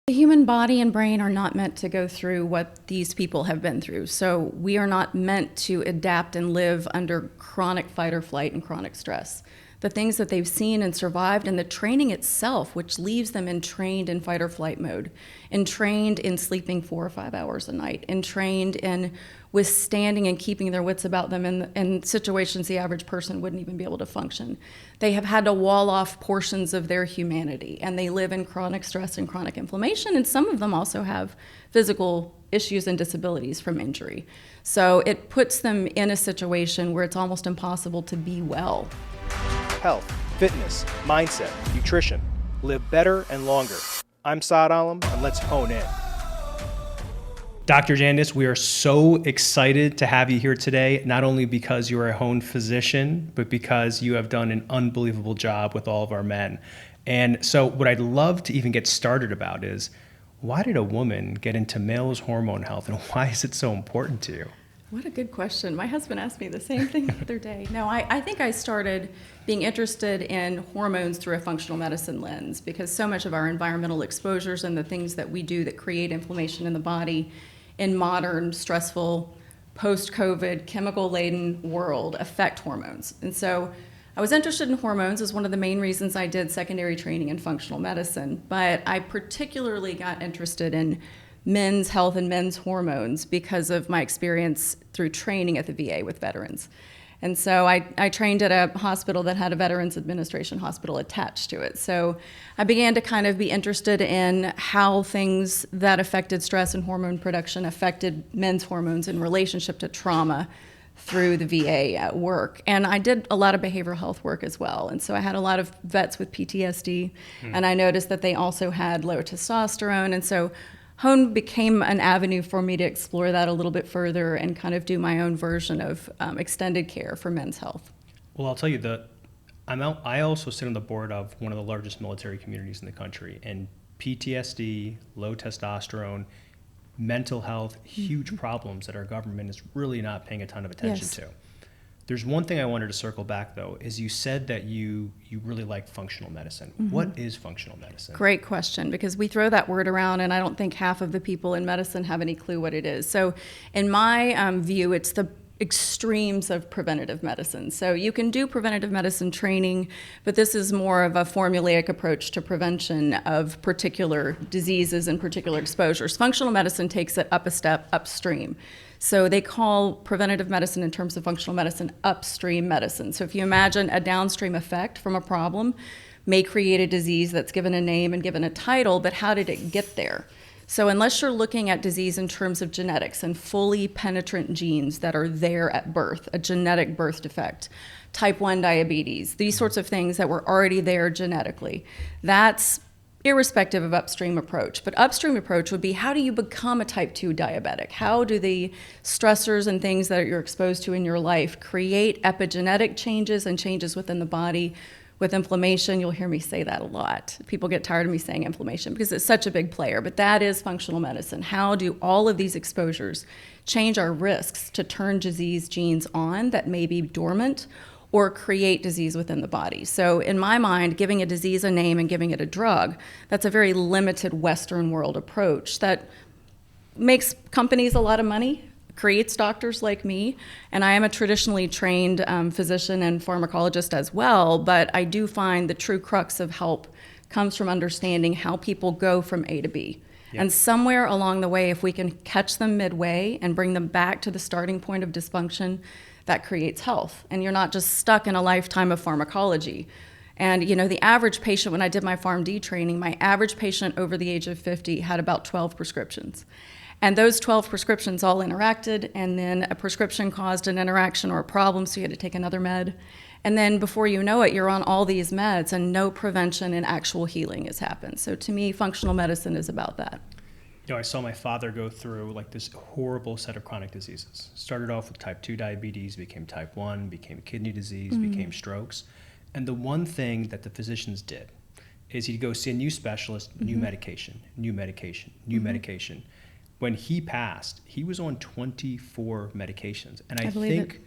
The human body and brain are not meant to go through what these people have been through. So we are not meant to adapt and live under chronic fight or flight and chronic stress. The things that they've seen and survived, and the training itself, which leaves them entrained in fight or flight mode, entrained in sleeping 4 or 5 hours a night, entrained in withstanding and keeping their wits about them in situations the average person wouldn't even be able to function. They have had to wall off portions of their humanity, and they live in chronic stress and chronic inflammation, and some of them also have physical issues and disabilities from injury. So it puts them in a situation where it's almost impossible to be well. Health, fitness, mindset, nutrition. Live better and longer. I'm Saad Alam, and let's hone in. Dr. Jandes, we are so excited to have you here today, not only because you're a home physician, but because you have done an unbelievable job with all of our men. And so what I'd love to even get started about is, why did a woman get into male's hormone health, and why is it so important to you? What a good question. My husband asked me the same thing the other day. No, I think I started being interested in hormones through a functional medicine lens, because so much of our environmental exposures and the things that we do that create inflammation in the body in modern, stressful, post-COVID, chemical-laden world affect hormones. And so I was interested in hormones as one of the main reasons I did secondary training in functional medicine, but I particularly got interested in men's health and men's hormones because of my experience through training at the VA with veterans. And so I trained at a hospital that had a Veterans Administration hospital attached to it. So I began to kind of be interested in how things that affected stress and hormone production affected men's hormones in relationship to trauma through the VA at work. And I did a lot of behavioral health work as well. And so I had a lot of vets with PTSD, and I noticed that they also had low testosterone. And so home became an avenue for me to explore that a little bit further and kind of do my own version of extended care for men's health. Well, I'll tell you that I also sit on the board of one of the largest military communities in the country, and PTSD, low testosterone, mental health, huge problems that our government is really not paying a ton of attention to. There's one thing I wanted to circle back, though, is you said that you really like functional medicine. What is functional medicine? Great question, because we throw that word around, and I don't think half of the people in medicine have any clue what it is. So in my view, it's the extremes of preventative medicine. So you can do preventative medicine training, but this is more of a formulaic approach to prevention of particular diseases and particular exposures. Functional medicine takes it up a step upstream. So they call preventative medicine in terms of functional medicine upstream medicine. So if you imagine a downstream effect from a problem may create a disease that's given a name and given a title, but how did it get there? So unless you're looking at disease in terms of genetics and fully penetrant genes that are there at birth, a genetic birth defect, type 1 diabetes, these sorts of things that were already there genetically, that's irrespective of upstream approach. But upstream approach would be, how do you become a type 2 diabetic? How do the stressors and things that you're exposed to in your life create epigenetic changes and changes within the body? With inflammation, you'll hear me say that a lot. People get tired of me saying inflammation because it's such a big player, but that is functional medicine. How do all of these exposures change our risks to turn disease genes on that may be dormant or create disease within the body? So in my mind, giving a disease a name and giving it a drug, that's a very limited Western world approach that makes companies a lot of money, creates doctors like me, and I am a traditionally trained physician and pharmacologist as well, but I do find the true crux of help comes from understanding how people go from A to B. Yep. And somewhere along the way, if we can catch them midway and bring them back to the starting point of dysfunction, that creates health. And you're not just stuck in a lifetime of pharmacology. And the average patient, when I did my PharmD training, my average patient over the age of 50 had about 12 prescriptions. And those 12 prescriptions all interacted, and then a prescription caused an interaction or a problem, so you had to take another med. And then before you know it, you're on all these meds, and no prevention and actual healing has happened. So to me, functional medicine is about that. I saw my father go through this horrible set of chronic diseases. Started off with type 2 diabetes, became type 1, became kidney disease, became strokes. And the one thing that the physicians did is he'd go see a new specialist, new medication, new medication, new medication. When he passed, he was on 24 medications. And I think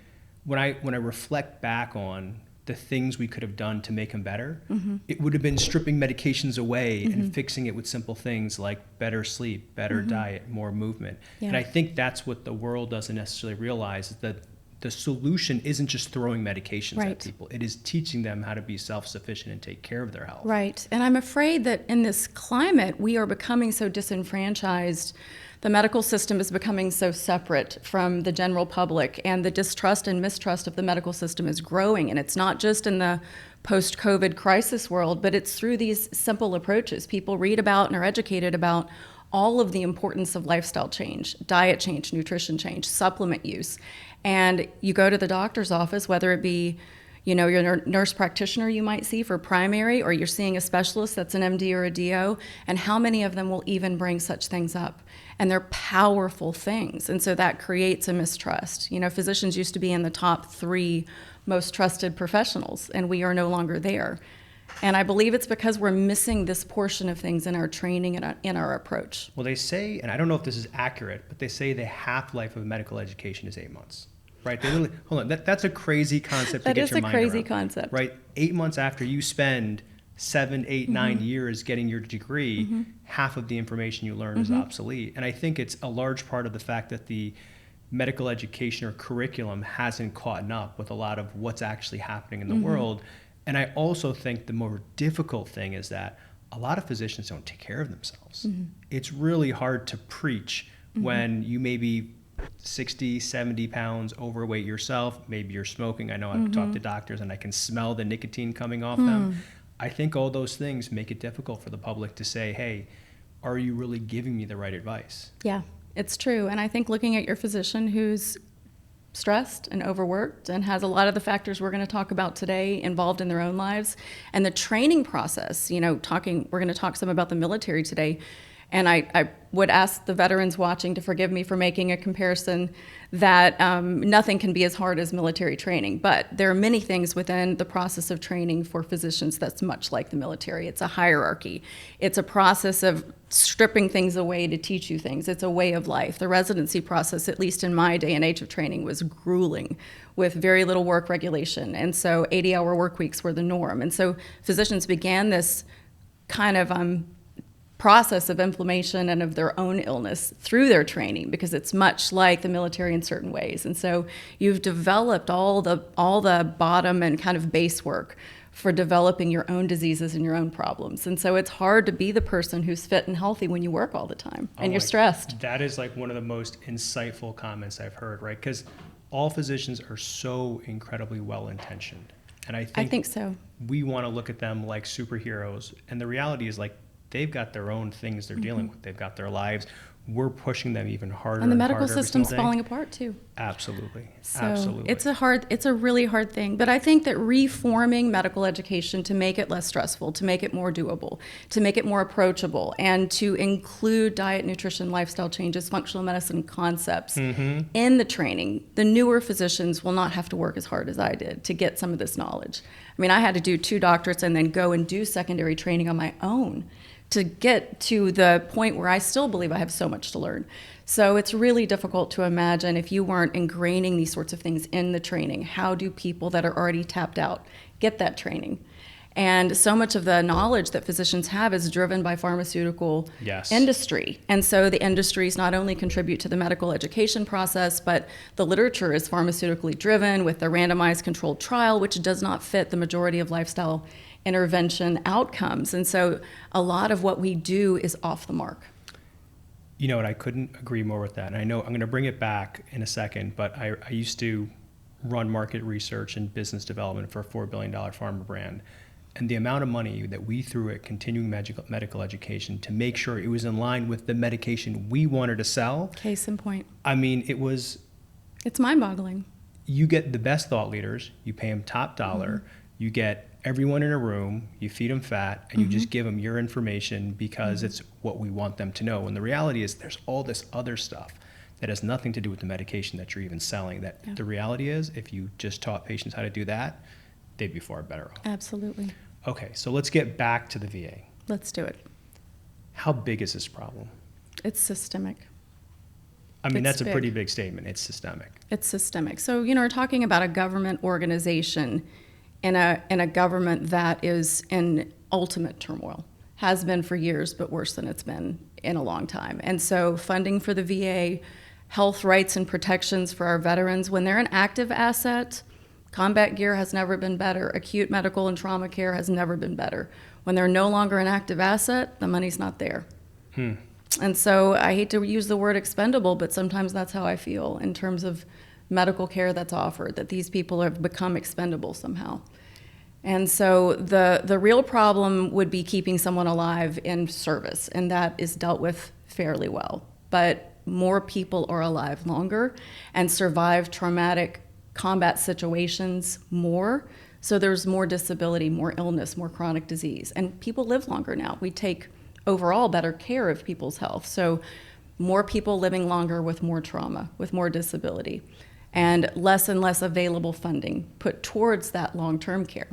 when I reflect back on the things we could have done to make them better, it would have been stripping medications away and fixing it with simple things like better sleep, better diet, more movement. Yeah. And I think that's what the world doesn't necessarily realize, is that the solution isn't just throwing medications at people. It is teaching them how to be self-sufficient and take care of their health. Right. And I'm afraid that in this climate, we are becoming so disenfranchised. The medical system is becoming so separate from the general public, and the distrust and mistrust of the medical system is growing. And it's not just in the post-COVID crisis world, but it's through these simple approaches. People read about and are educated about all of the importance of lifestyle change, diet change, nutrition change, supplement use. And you go to the doctor's office, whether it be your nurse practitioner you might see for primary, or you're seeing a specialist that's an MD or a DO, and how many of them will even bring such things up? And they're powerful things. And so that creates a mistrust. Physicians used to be in the top 3 most trusted professionals, and we are no longer there. And I believe it's because we're missing this portion of things in our training and in our approach. Well, they say, and I don't know if this is accurate, but they say the half-life of medical education is 8 months. Right? They literally, hold on, that's a crazy concept to get your mind around. That is a crazy concept. Right? 8 months after you spend 7, 8, 9 years getting your degree, half of the information you learn is obsolete. And I think it's a large part of the fact that the medical education or curriculum hasn't caught up with a lot of what's actually happening in the world. And I also think the more difficult thing is that a lot of physicians don't take care of themselves. It's really hard to preach when you may be 60, 70 pounds overweight yourself. Maybe you're smoking. I know I've talked to doctors and I can smell the nicotine coming off them. I think all those things make it difficult for the public to say, hey, are you really giving me the right advice? Yeah, it's true. And I think looking at your physician who's stressed and overworked and has a lot of the factors we're going to talk about today involved in their own lives, and the training process, we're going to talk some about the military today. And I would ask the veterans watching to forgive me for making a comparison that nothing can be as hard as military training. But there are many things within the process of training for physicians that's much like the military. It's a hierarchy. It's a process of stripping things away to teach you things. It's a way of life. The residency process, at least in my day and age of training, was grueling with very little work regulation. And so 80-hour work weeks were the norm. And so physicians began this kind of process of inflammation and of their own illness through their training, because it's much like the military in certain ways. And so you've developed all the bottom and kind of base work for developing your own diseases and your own problems. And so it's hard to be the person who's fit and healthy when you work all the time and you're stressed. That is like one of the most insightful comments I've heard, right? Because all physicians are so incredibly well-intentioned. And I think so. We want to look at them like superheroes. And the reality is, like, they've got their own things they're dealing with. They've got their lives. We're pushing them even harder. And the medical system's falling apart too. Absolutely. So Absolutely. It's a really hard thing. But I think that reforming medical education to make it less stressful, to make it more doable, to make it more approachable, and to include diet, nutrition, lifestyle changes, functional medicine concepts in the training, the newer physicians will not have to work as hard as I did to get some of this knowledge. I mean, I had to do 2 doctorates and then go and do secondary training on my own to get to the point where I still believe I have so much to learn. So it's really difficult to imagine if you weren't ingraining these sorts of things in the training. How do people that are already tapped out get that training? And so much of the knowledge that physicians have is driven by pharmaceutical industry. And so the industries not only contribute to the medical education process, but the literature is pharmaceutically driven with the randomized controlled trial, which does not fit the majority of lifestyle intervention outcomes. And so a lot of what we do is off the mark. You know what, I couldn't agree more with that. And I know I'm going to bring it back in a second, but I used to run market research and business development for a $4 billion pharma brand. And the amount of money that we threw at continuing medical education to make sure it was in line with the medication we wanted to sell. Case in point. I mean, it's mind-boggling. You get the best thought leaders, you pay them top dollar, you get everyone in a room, you feed them fat, and you just give them your information because it's what we want them to know. And the reality is there's all this other stuff that has nothing to do with the medication that you're even selling. The reality is, if you just taught patients how to do that, they'd be far better off. Absolutely. Okay, so let's get back to the VA. Let's do it. How big is this problem? It's systemic. I mean, that's a pretty big statement. It's systemic. It's systemic. So, we're talking about a government organization in a government that is in ultimate turmoil. Has been for years, but worse than it's been in a long time. And so funding for the VA, health rights and protections for our veterans, when they're an active asset, combat gear has never been better. Acute medical and trauma care has never been better. When they're no longer an active asset, the money's not there. And so I hate to use the word expendable, but sometimes that's how I feel in terms of medical care that's offered, that these people have become expendable somehow. And so the real problem would be keeping someone alive in service, and that is dealt with fairly well. But more people are alive longer and survive traumatic combat situations more. So there's more disability, more illness, more chronic disease. And people live longer now. We take overall better care of people's health. So more people living longer with more trauma, with more disability, and less available funding put towards that long-term care.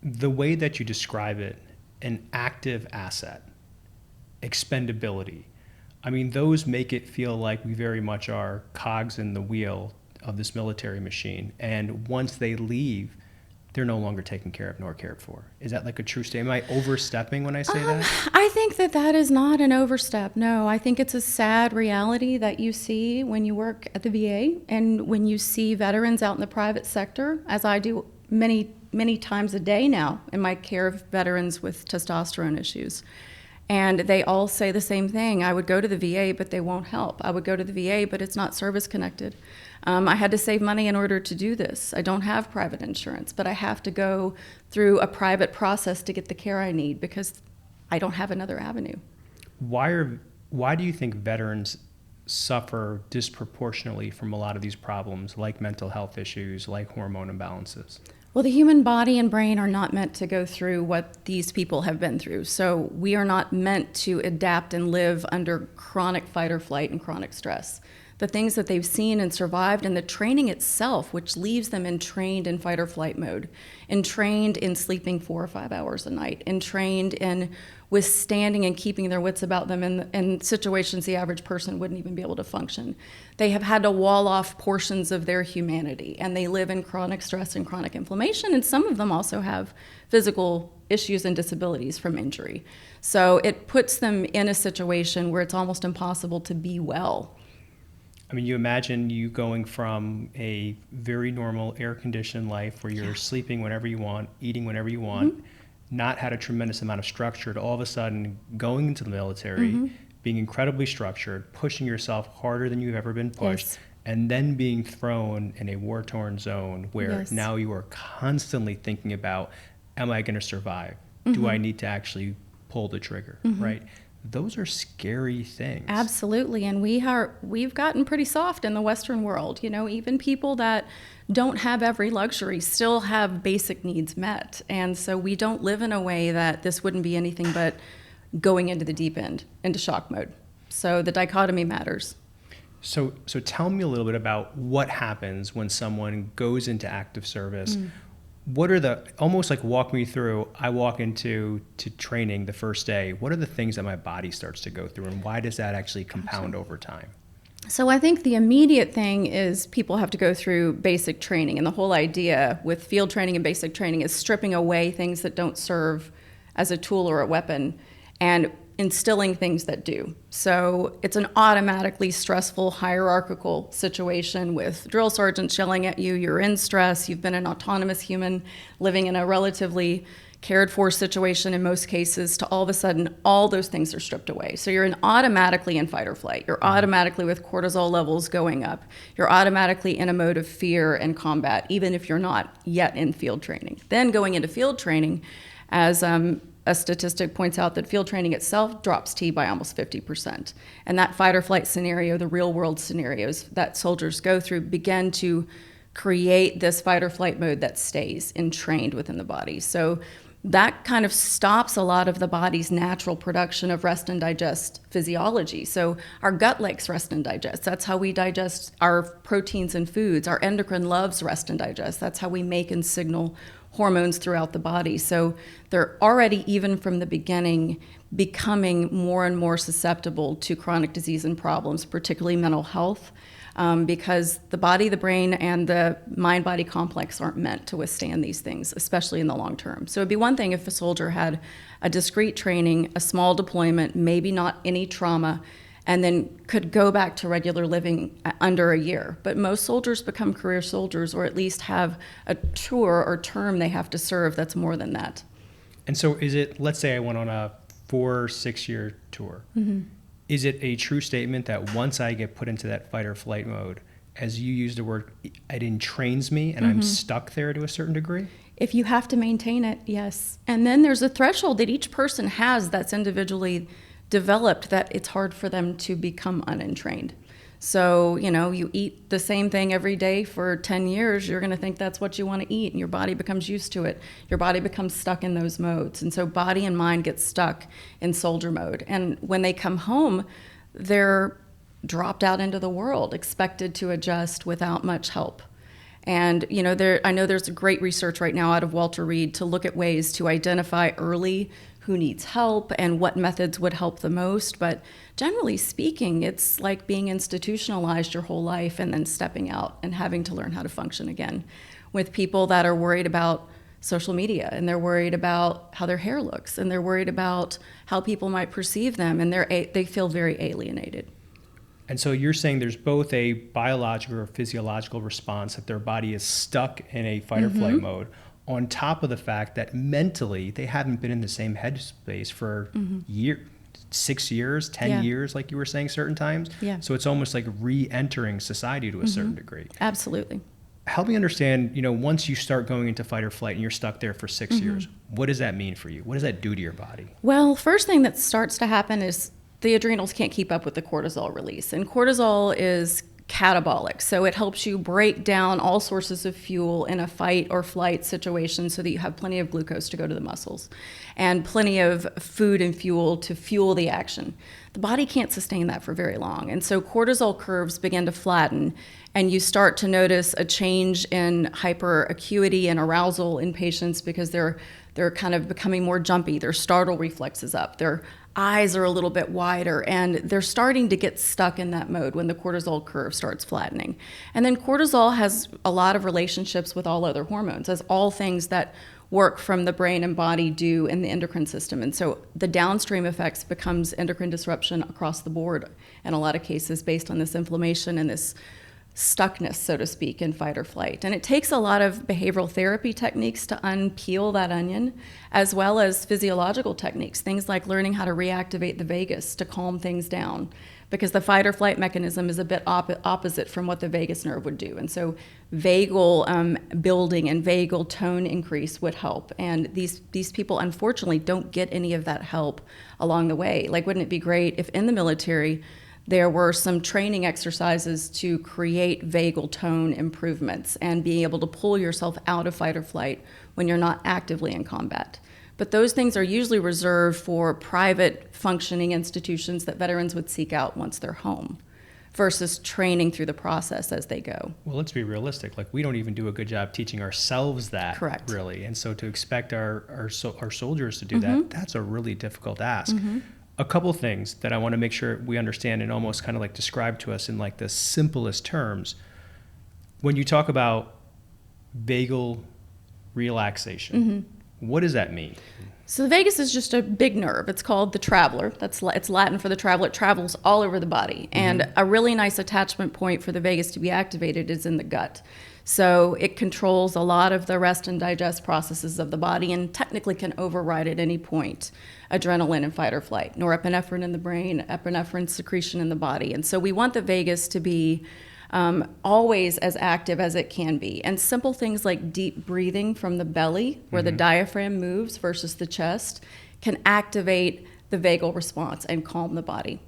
The way that you describe it, an active asset, expendability, I mean, those make it feel like we very much are cogs in the wheel of this military machine. And once they leave, they're no longer taken care of nor cared for. Is that like a true statement? Am I overstepping when I say that? I think that is not an overstep. No, I think it's a sad reality that you see when you work at the VA and when you see veterans out in the private sector, as I do many times a day now in my care of veterans with testosterone issues. And they all say the same thing. I would go to the VA, but they won't help. I would go to the VA, but it's not service connected. I had to save money in order to do this. I don't have private insurance, but I have to go through a private process to get the care I need because I don't have another avenue. Why do you think veterans suffer disproportionately from a lot of these problems, like mental health issues, like hormone imbalances? Well, the human body and brain are not meant to go through what these people have been through. So we are not meant to adapt and live under chronic fight or flight and chronic stress. The things that they've seen and survived, and the training itself, which leaves them entrained in fight or flight mode, entrained in sleeping 4 or 5 hours a night, entrained in withstanding and keeping their wits about them in situations the average person wouldn't even be able to function. They have had to wall off portions of their humanity, and they live in chronic stress and chronic inflammation, and some of them also have physical issues and disabilities from injury. So it puts them in a situation where it's almost impossible to be well. I mean, you imagine you going from a very normal air-conditioned life where you're sleeping whenever you want, eating whenever you want, not had a tremendous amount of structure, to all of a sudden going into the military, being incredibly structured, pushing yourself harder than you've ever been pushed, and then being thrown in a war-torn zone where now you are constantly thinking about, am I going to survive? Do I need to actually pull the trigger, right? Those are scary things. Absolutely, and we've gotten pretty soft in the Western world. You know, even people that don't have every luxury still have basic needs met, and so we don't live in a way that this wouldn't be anything but going into the deep end, into shock mode. So the dichotomy matters. So tell me a little bit about what happens when someone goes into active service. What are almost like walk me through, I walk into training the first day, what are the things that my body starts to go through, and why does that actually compound over time? So I think the immediate thing is people have to go through basic training, and the whole idea with field training and basic training is stripping away things that don't serve as a tool or a weapon and instilling things that do. So it's an automatically stressful hierarchical situation with drill sergeants yelling at you, you're in stress, you've been an autonomous human living in a relatively cared for situation in most cases, to all of a sudden all those things are stripped away. So you're automatically in fight or flight. You're automatically with cortisol levels going up. You're automatically in a mode of fear and combat, even if you're not yet in field training. Then going into field training, as a statistic points out that field training itself drops T by almost 50%. And that fight or flight scenario, the real world scenarios that soldiers go through, begin to create this fight or flight mode that stays entrained within the body. So that kind of stops a lot of the body's natural production of rest and digest physiology. So our gut likes rest and digest. That's how we digest our proteins and foods. Our endocrine loves rest and digest. That's how we make and signal hormones throughout the body. So they're already, even from the beginning, becoming more and more susceptible to chronic disease and problems, particularly mental health. because the body, the brain, and the mind-body complex aren't meant to withstand these things, especially in the long term. So it'd be one thing if a soldier had a discrete training, a small deployment, maybe not any trauma, and then could go back to regular living under a year. But most soldiers become career soldiers, or at least have a tour or term they have to serve that's more than that. And so is it, let's say I went on a 4-6 year tour. Is it a true statement that once I get put into that fight or flight mode, as you use the word, it entrains me and I'm stuck there to a certain degree? If you have to maintain it, yes. And then there's a threshold that each person has that's individually developed that it's hard for them to become unentrained. So, you eat the same thing every day for 10 years, you're going to think that's what you want to eat, and your body becomes used to it. Your body becomes stuck in those modes. And so body and mind get stuck in soldier mode. And when they come home, they're dropped out into the world, expected to adjust without much help. And, I know there's great research right now out of Walter Reed to look at ways to identify early who needs help and what methods would help the most. But generally speaking, it's like being institutionalized your whole life and then stepping out and having to learn how to function again with people that are worried about social media, and they're worried about how their hair looks, and they're worried about how people might perceive them, and they feel very alienated. And so you're saying there's both a biological or physiological response that their body is stuck in a fight or flight mode, on top of the fact that mentally they haven't been in the same headspace for 6 years, 10 years, like you were saying certain times. Yeah. So it's almost like re-entering society to a certain degree. Absolutely. Help me understand, once you start going into fight or flight and you're stuck there for 6 years, what does that mean for you? What does that do to your body? Well, first thing that starts to happen is the adrenals can't keep up with the cortisol release. And cortisol is catabolic, so it helps you break down all sources of fuel in a fight or flight situation so that you have plenty of glucose to go to the muscles and plenty of food and fuel to fuel the action. The body can't sustain that for very long, and so cortisol curves begin to flatten, and you start to notice a change in hyperacuity and arousal in patients because they're kind of becoming more jumpy. Their startle reflex is up. Their eyes are a little bit wider, and they're starting to get stuck in that mode when the cortisol curve starts flattening. And then cortisol has a lot of relationships with all other hormones, as all things that work from the brain and body do in the endocrine system. And so the downstream effects becomes endocrine disruption across the board in a lot of cases based on this inflammation and this stuckness, so to speak, in fight or flight. And it takes a lot of behavioral therapy techniques to unpeel that onion, as well as physiological techniques, things like learning how to reactivate the vagus to calm things down, because the fight or flight mechanism is a bit opposite from what the vagus nerve would do. And so vagal building and vagal tone increase would help. And these people, unfortunately, don't get any of that help along the way. Like, wouldn't it be great if in the military there were some training exercises to create vagal tone improvements and being able to pull yourself out of fight or flight when you're not actively in combat? But those things are usually reserved for private functioning institutions that veterans would seek out once they're home, versus training through the process as they go. Well, let's be realistic. Like, we don't even do a good job teaching ourselves that. Correct. Really. And so to expect our soldiers to do that, that's a really difficult ask. A couple things that I want to make sure we understand and almost kind of like describe to us in like the simplest terms. When you talk about vagal relaxation, what does that mean? So the vagus is just a big nerve. It's called the traveler. It's Latin for the traveler. It travels all over the body. And a really nice attachment point for the vagus to be activated is in the gut. So it controls a lot of the rest and digest processes of the body and technically can override at any point adrenaline and fight or flight, norepinephrine in the brain, epinephrine secretion in the body. And so we want the vagus to be always as active as it can be. And simple things like deep breathing from the belly, where the diaphragm moves versus the chest, can activate the vagal response and calm the body.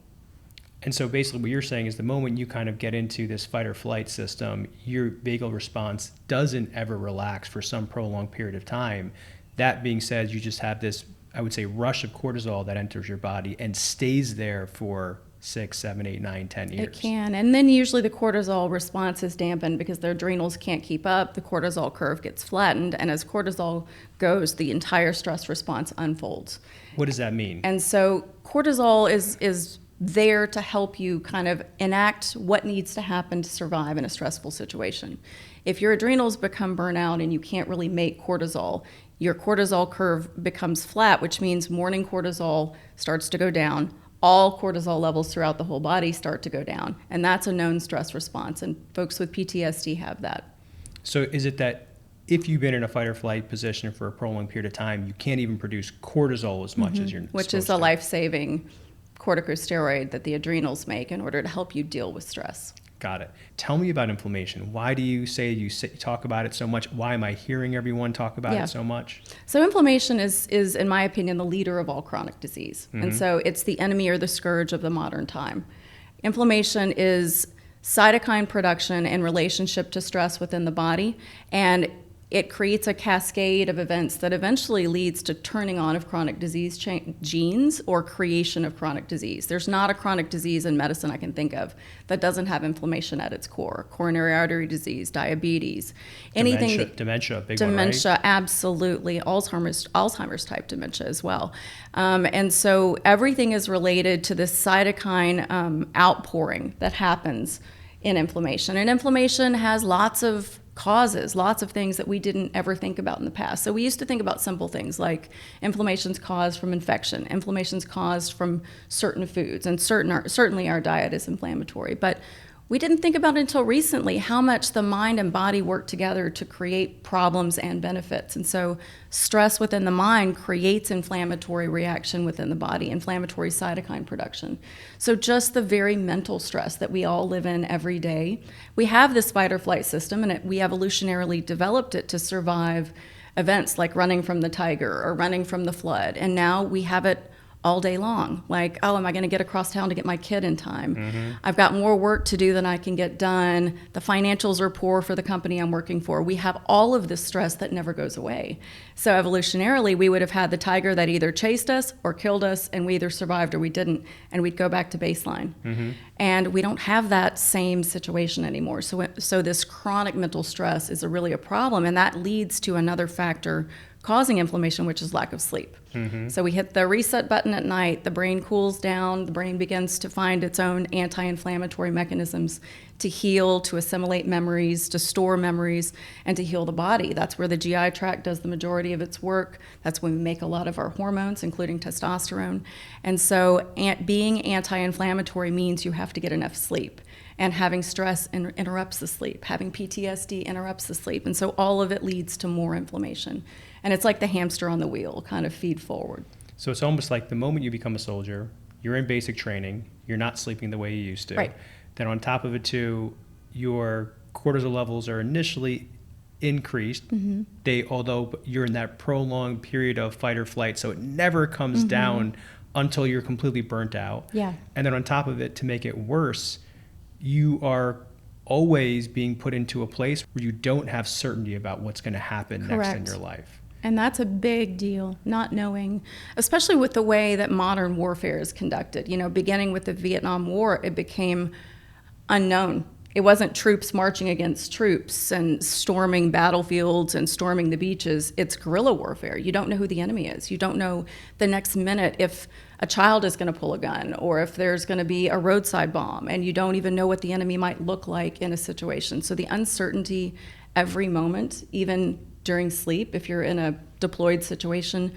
And so basically what you're saying is the moment you kind of get into this fight or flight system, your vagal response doesn't ever relax for some prolonged period of time. That being said, you just have this, I would say, rush of cortisol that enters your body and stays there for 6, 7, 8, 9, 10 years. It can. And then usually the cortisol response is dampened because their adrenals can't keep up. The cortisol curve gets flattened. And as cortisol goes, the entire stress response unfolds. What does that mean? And so cortisol is there to help you kind of enact what needs to happen to survive in a stressful situation. If your adrenals become burnout and you can't really make cortisol, your cortisol curve becomes flat, which means morning cortisol starts to go down. All cortisol levels throughout the whole body start to go down. And that's a known stress response. And folks with PTSD have that. So is it that if you've been in a fight or flight position for a prolonged period of time, you can't even produce cortisol as much as you're Which is a life-saving corticosteroid that the adrenals make in order to help you deal with stress. Got it. Tell me about inflammation. Why do you say you talk about it so much? Why am I hearing everyone talk about it so much? So inflammation is, in my opinion, the leader of all chronic disease. And so it's the enemy or the scourge of the modern time. Inflammation is cytokine production in relationship to stress within the body, and it creates a cascade of events that eventually leads to turning on of chronic disease genes or creation of chronic disease. There's not a chronic disease in medicine I can think of that doesn't have inflammation at its core. Coronary artery disease, diabetes, anything. Dementia, big dementia, one, right? Absolutely. Alzheimer's type dementia as well. And so everything is related to this cytokine outpouring that happens in inflammation. And inflammation has lots of causes, lots of things that we didn't ever think about in the past. So we used to think about simple things like inflammation's caused from infection, inflammation's caused from certain foods, and certainly our diet is inflammatory. But we didn't think about it until recently how much the mind and body work together to create problems and benefits. And so stress within the mind creates inflammatory reaction within the body, inflammatory cytokine production. So just the very mental stress that we all live in every day. We have this fight or flight system, and we evolutionarily developed it to survive events like running from the tiger or running from the flood. And now we have it all day long. Like, oh, am I going to get across town to get my kid in time? I've got more work to do than I can get done. The financials are poor for the company I'm working for. We have all of this stress that never goes away. So evolutionarily, we would have had the tiger that either chased us or killed us, and we either survived or we didn't, and we'd go back to baseline. And we don't have that same situation anymore. So this chronic mental stress is really a problem, and that leads to another factor causing inflammation, which is lack of sleep. So we hit the reset button at night, the brain cools down, the brain begins to find its own anti-inflammatory mechanisms to heal, to assimilate memories, to store memories, and to heal the body. That's where the GI tract does the majority of its work. That's when we make a lot of our hormones, including testosterone. And so being anti-inflammatory means you have to get enough sleep. And having stress interrupts the sleep. Having PTSD interrupts the sleep. And so all of it leads to more inflammation. And it's like the hamster on the wheel, kind of feed forward. So it's almost like the moment you become a soldier, you're in basic training, you're not sleeping the way you used to. Right. Then on top of it too, your cortisol levels are initially increased. Although you're in that prolonged period of fight or flight, so it never comes down until you're completely burnt out. Yeah. And then on top of it, to make it worse, you are always being put into a place where you don't have certainty about what's going to happen next in your life. And that's a big deal, not knowing, especially with the way that modern warfare is conducted. You know, beginning with the Vietnam War, it became unknown. It wasn't troops marching against troops and storming battlefields and storming the beaches. It's guerrilla warfare. You don't know who the enemy is. You don't know the next minute if a child is going to pull a gun or if there's going to be a roadside bomb, and you don't even know what the enemy might look like in a situation. So the uncertainty every moment, even during sleep, if you're in a deployed situation,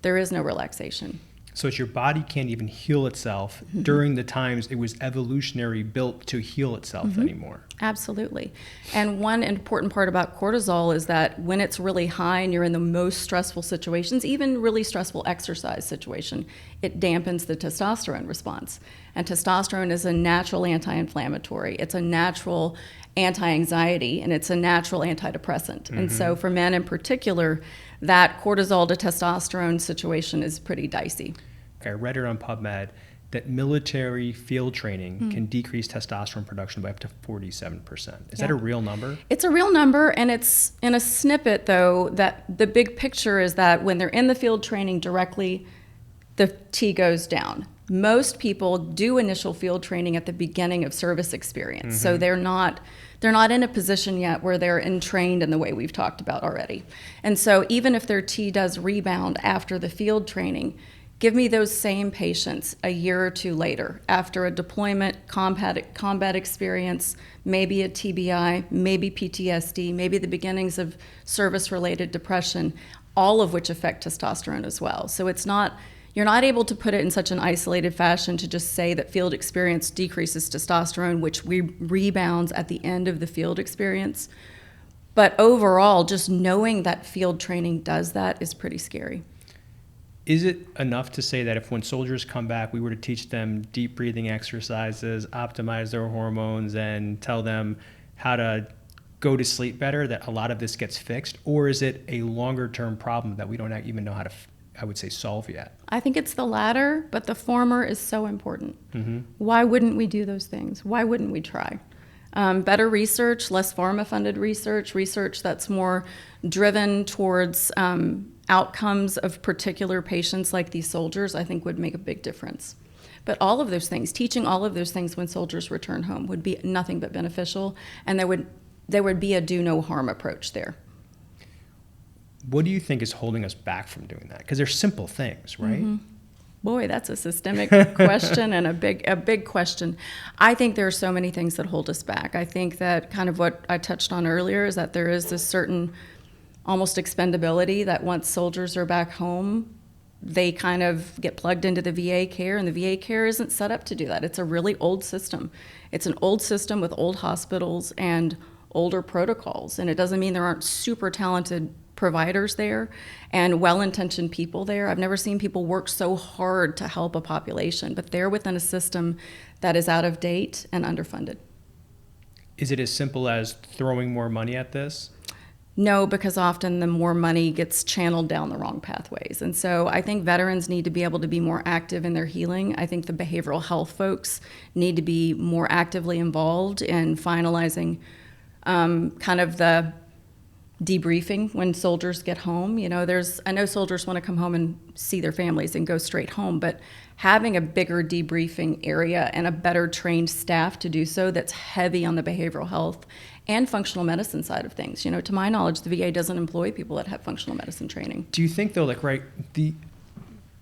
there is no relaxation. So it's your body can't even heal itself during the times it was evolutionary built to heal itself anymore. Absolutely. And one important part about cortisol is that when it's really high and you're in the most stressful situations, even really stressful exercise situation, it dampens the testosterone response. And testosterone is a natural anti-inflammatory. It's a natural anti-anxiety, and it's a natural antidepressant. And so for men in particular, that cortisol to testosterone situation is pretty dicey. I read it on PubMed that military field training can decrease testosterone production by up to 47%. Is that a real number? It's a real number, and it's in a snippet, though, that the big picture is that when they're in the field training directly, the T goes down. Most people do initial field training at the beginning of service experience, so they're not in a position yet where they're entrained in the way we've talked about already. And so even if their T does rebound after the field training, Give me those same patients a year or two later after a deployment, combat experience, maybe a TBI, maybe PTSD, maybe the beginnings of service-related depression, all of which affect testosterone as well. So you're not able to put it in such an isolated fashion to just say that field experience decreases testosterone, which rebounds at the end of the field experience. But overall, just knowing that field training does that is pretty scary. Is it enough to say that if when soldiers come back, we were to teach them deep breathing exercises, optimize their hormones, and tell them how to go to sleep better, that a lot of this gets fixed? Or is it a longer term problem that we don't even know how to, I would say, solve yet? I think it's the latter, but the former is so important. Mm-hmm. Why wouldn't we do those things? Why wouldn't we try? Better research, less pharma-funded research that's more driven towards outcomes of particular patients like these soldiers, I think would make a big difference. But all of those things, teaching all of those things when soldiers return home would be nothing but beneficial, and there would be a do no harm approach there. What do you think is holding us back from doing that? Because they're simple things, right? Mm-hmm. Boy, that's a systemic question and a big question. I think there are so many things that hold us back. I think that kind of what I touched on earlier is that there is this certain almost expendability that once soldiers are back home, they kind of get plugged into the VA care, and the VA care isn't set up to do that. It's a really old system. It's an old system with old hospitals and older protocols, and it doesn't mean there aren't super talented providers there and well-intentioned people there. I've never seen people work so hard to help a population, but they're within a system that is out of date and underfunded. Is it as simple as throwing more money at this? No, because often the more money gets channeled down the wrong pathways. And so I think veterans need to be able to be more active in their healing. I think the behavioral health folks need to be more actively involved in finalizing kind of the debriefing when soldiers get home. You know, I know soldiers want to come home and see their families and go straight home, but having a bigger debriefing area and a better trained staff to do so that's heavy on the behavioral health and functional medicine side of things. You know, to my knowledge, the VA doesn't employ people that have functional medicine training. Do you think, though,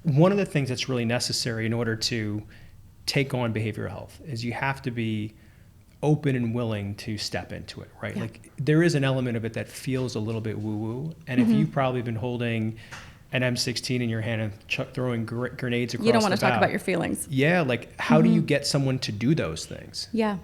one of the things that's really necessary in order to take on behavioral health is you have to be open and willing to step into it, right? Yeah. Like, there is an element of it that feels a little bit woo-woo, and if you've probably been holding an M16 in your hand and throwing grenades across, you don't want to talk about your feelings. Yeah, like, how do you get someone to do those things? Yeah.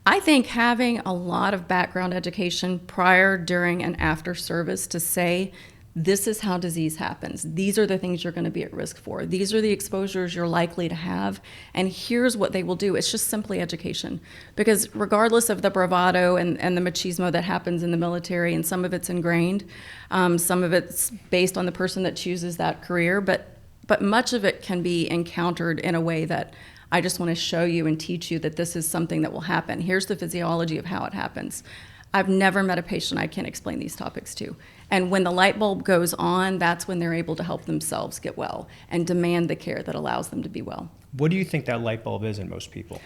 I think having a lot of background education prior, during, and after service to say, this is how disease happens. These are the things you're going to be at risk for. These are the exposures you're likely to have. And here's what they will do. It's just simply education. Because regardless of the bravado and the machismo that happens in the military, and some of it's ingrained, some of it's based on the person that chooses that career, but much of it can be encountered in a way that I just want to show you and teach you that this is something that will happen. Here's the physiology of how it happens. I've never met a patient I can't explain these topics to. And when the light bulb goes on, that's when they're able to help themselves get well and demand the care that allows them to be well. What do you think that light bulb is in most people?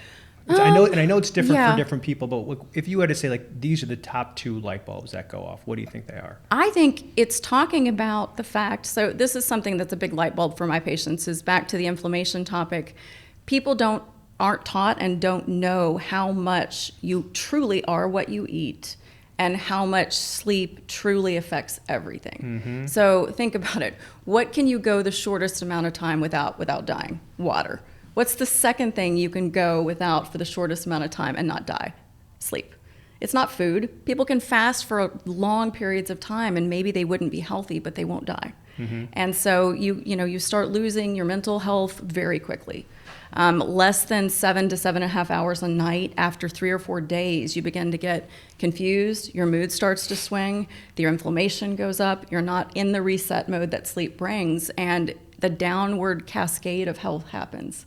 I know it's different for different people, but if you had to say, like, these are the top 2 light bulbs that go off, what do you think they are? I think it's talking about the fact, so this is something that's a big light bulb for my patients, is back to the inflammation topic. People aren't taught and don't know how much you truly are what you eat and how much sleep truly affects everything. Mm-hmm. So think about it. What can you go the shortest amount of time without dying? Water. What's the second thing you can go without for the shortest amount of time and not die? Sleep. It's not food. People can fast for long periods of time and maybe they wouldn't be healthy, but they won't die. Mm-hmm. And so you start losing your mental health very quickly. Less than 7 to 7.5 hours a night, after 3 or 4 days, you begin to get confused, your mood starts to swing, your inflammation goes up, you're not in the reset mode that sleep brings, and the downward cascade of health happens.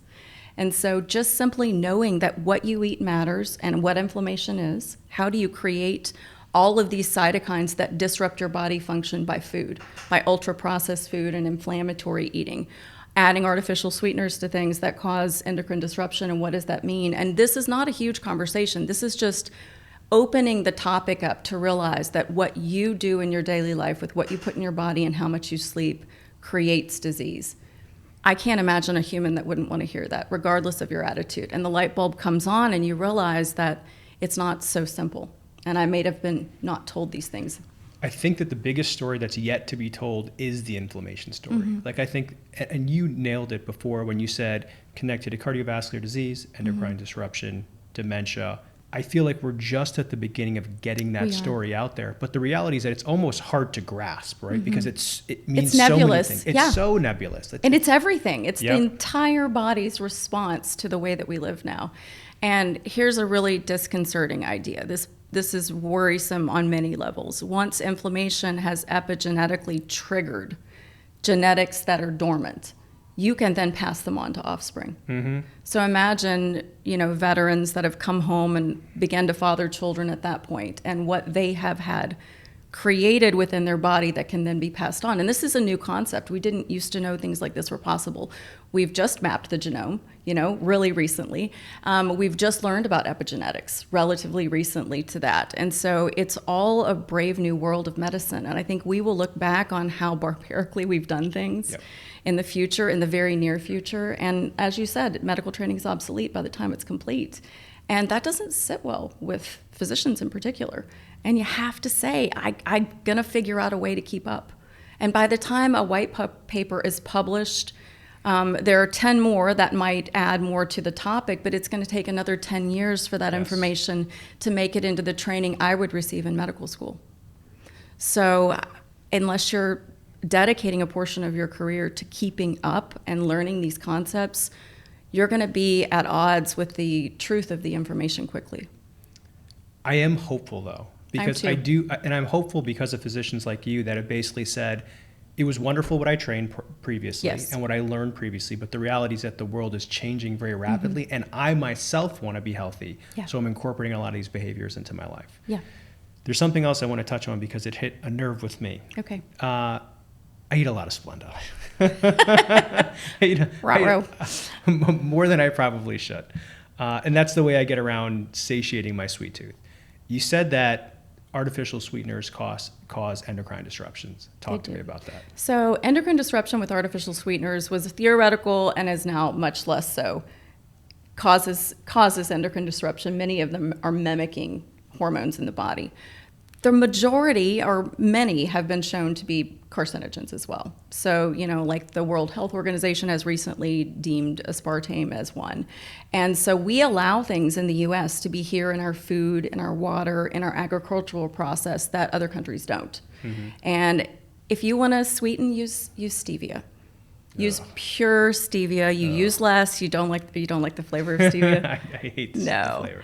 And so just simply knowing that what you eat matters and what inflammation is, how do you create all of these cytokines that disrupt your body function by food, by ultra-processed food and inflammatory eating, adding artificial sweeteners to things that cause endocrine disruption, and what does that mean? And this is not a huge conversation. This is just opening the topic up to realize that what you do in your daily life with what you put in your body and how much you sleep creates disease. I can't imagine a human that wouldn't want to hear that, regardless of your attitude. And the light bulb comes on and you realize that it's not so simple. And I may have been not told these things. I think that the biggest story that's yet to be told is the inflammation story. Like I think, and you nailed it before when you said connected to cardiovascular disease, endocrine disruption, dementia. I feel like we're just at the beginning of getting that story out there. But the reality is that it's almost hard to grasp, right? Because it means It's nebulous. So many things. It's so nebulous. And it's everything. It's the entire body's response to the way that we live now. And here's a really disconcerting idea. This is worrisome on many levels. Once inflammation has epigenetically triggered genetics that are dormant, you can then pass them on to offspring. So imagine, veterans that have come home and began to father children at that point, and what they have had created within their body that can then be passed on. And this is a new concept. We didn't used to know things like this were possible. We've just mapped the genome, really recently. We've just learned about epigenetics relatively recently to that. And so it's all a brave new world of medicine. And I think we will look back on how barbarically we've done things in the future, in the very near future. And as you said, medical training is obsolete by the time it's complete. And that doesn't sit well with physicians in particular. And you have to say, I'm going to figure out a way to keep up. And by the time a white paper is published, there are 10 more that might add more to the topic, but it's going to take another 10 years for that information to make it into the training I would receive in medical school. So unless you're dedicating a portion of your career to keeping up and learning these concepts, you're going to be at odds with the truth of the information quickly. I am hopeful, though, because I do, and I'm hopeful because of physicians like you that have basically said, it was wonderful what I trained previously and what I learned previously, but the reality is that the world is changing very rapidly, and I myself want to be healthy, so I'm incorporating a lot of these behaviors into my life. There's something else I want to touch on because it hit a nerve with me. Okay. I eat a lot of Splenda. More than I probably should. And that's the way I get around satiating my sweet tooth. You said that artificial sweeteners cause endocrine disruptions. Talk to me about that. So endocrine disruption with artificial sweeteners was theoretical and is now much less so. Causes endocrine disruption. Many of them are mimicking hormones in the body. The majority, or many, have been shown to be carcinogens as well. So, like the World Health Organization has recently deemed aspartame as one. And so we allow things in the U.S. to be here in our food, in our water, in our agricultural process that other countries don't. And if you want to sweeten, use stevia. Use pure stevia. You use less. You don't like the flavor of stevia. I hate the flavor.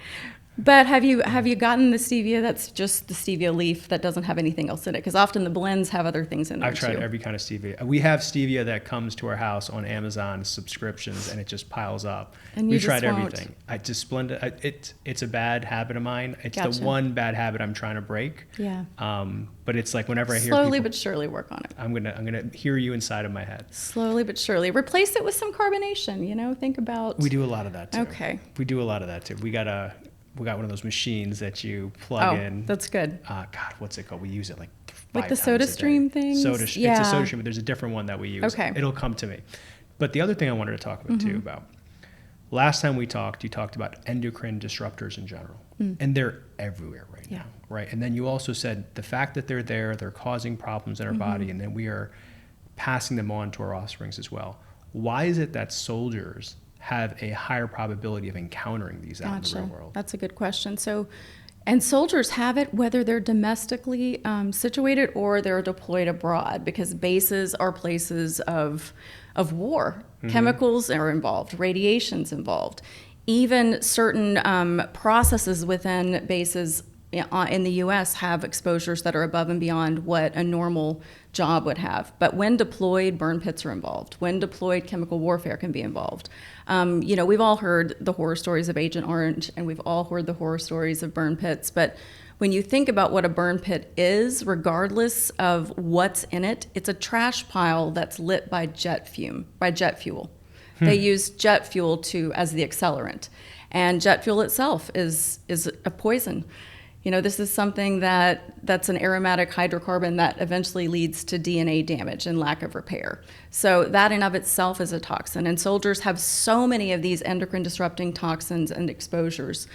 But have you gotten the stevia that's just the stevia leaf that doesn't have anything else in it? Because often the blends have other things in them. I've tried every kind of stevia. We have stevia that comes to our house on Amazon subscriptions, and it just piles up. And we've tried everything. I just Splenda. It's a bad habit of mine. It's the one bad habit I'm trying to break. But it's like whenever I hear slowly but surely work on it. I'm gonna hear you inside of my head. Slowly but surely. Replace it with some carbonation. Think about. We do a lot of that too. Okay. We do a lot of that too. We got one of those machines that you plug in. That's good. God, what's it called? We use it like the Soda Stream things? It's a Soda Stream, but there's a different one that we use. Okay. It'll come to me. But the other thing I wanted to talk about too about, last time we talked, you talked about endocrine disruptors in general. And they're everywhere right now, right? And then you also said the fact that they're causing problems in our body, and then we are passing them on to our offsprings as well. Why is it that soldiers have a higher probability of encountering these out in the real world? That's a good question. And soldiers have it whether they're domestically situated or they're deployed abroad, because bases are places of war. Chemicals are involved, radiation's involved. Even certain processes within bases in the U.S. have exposures that are above and beyond what a normal job would have. But when deployed, burn pits are involved. When deployed, chemical warfare can be involved. We've all heard the horror stories of Agent Orange, and we've all heard the horror stories of burn pits. But when you think about what a burn pit is, regardless of what's in it, it's a trash pile that's lit by jet fuel. They use jet fuel as the accelerant. And jet fuel itself is a poison. This is something that's an aromatic hydrocarbon that eventually leads to DNA damage and lack of repair. So that in of itself is a toxin. And soldiers have so many of these endocrine disrupting toxins and exposures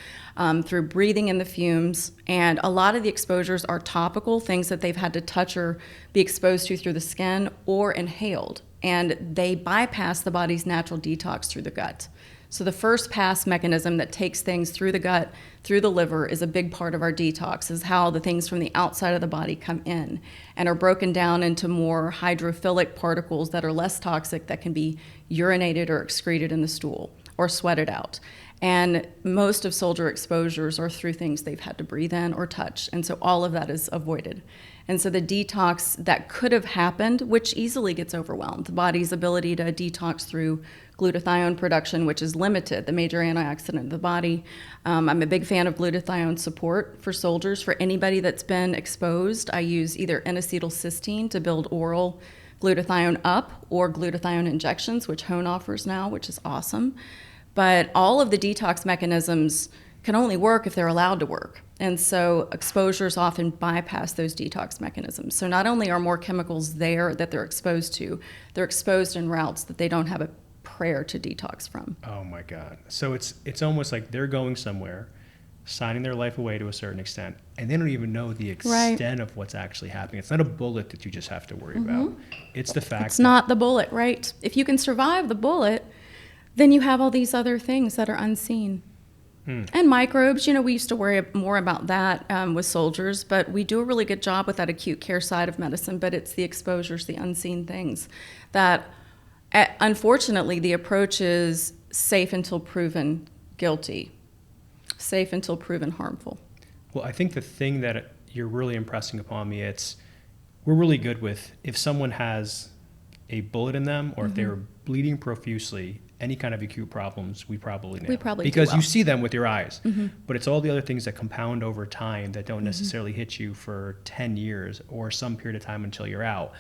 through breathing in the fumes. And a lot of the exposures are topical, things that they've had to touch or be exposed to through the skin or inhaled. And they bypass the body's natural detox through the gut. So the first pass mechanism that takes things through the gut, through the liver, is a big part of our detox, is how the things from the outside of the body come in and are broken down into more hydrophilic particles that are less toxic that can be urinated or excreted in the stool or sweated out. And most of soldier exposures are through things they've had to breathe in or touch. And so all of that is avoided. And so the detox that could have happened, which easily gets overwhelmed, the body's ability to detox through glutathione production, which is limited, the major antioxidant of the body. I'm a big fan of glutathione support for soldiers. For anybody that's been exposed, I use either N-acetylcysteine to build oral glutathione up or glutathione injections, which Hone offers now, which is awesome. But all of the detox mechanisms can only work if they're allowed to work. And so exposures often bypass those detox mechanisms. So not only are more chemicals there that they're exposed to, they're exposed in routes that they don't have a prayer to detox from. Oh my God. So it's almost like they're going somewhere, signing their life away to a certain extent, and they don't even know the extent of what's actually happening. It's not a bullet that you just have to worry about. It's the fact it's not the bullet, right? If you can survive the bullet, then you have all these other things that are unseen. And microbes, we used to worry more about that with soldiers, but we do a really good job with that acute care side of medicine, but it's the exposures, the unseen things that, unfortunately, the approach is safe until proven guilty, safe until proven harmful. Well, I think the thing that you're really impressing upon me, we're really good with if someone has a bullet in them or if they're bleeding profusely, any kind of acute problems, we probably know. Because you see them with your eyes. But it's all the other things that compound over time that don't necessarily hit you for 10 years or some period of time until you're out.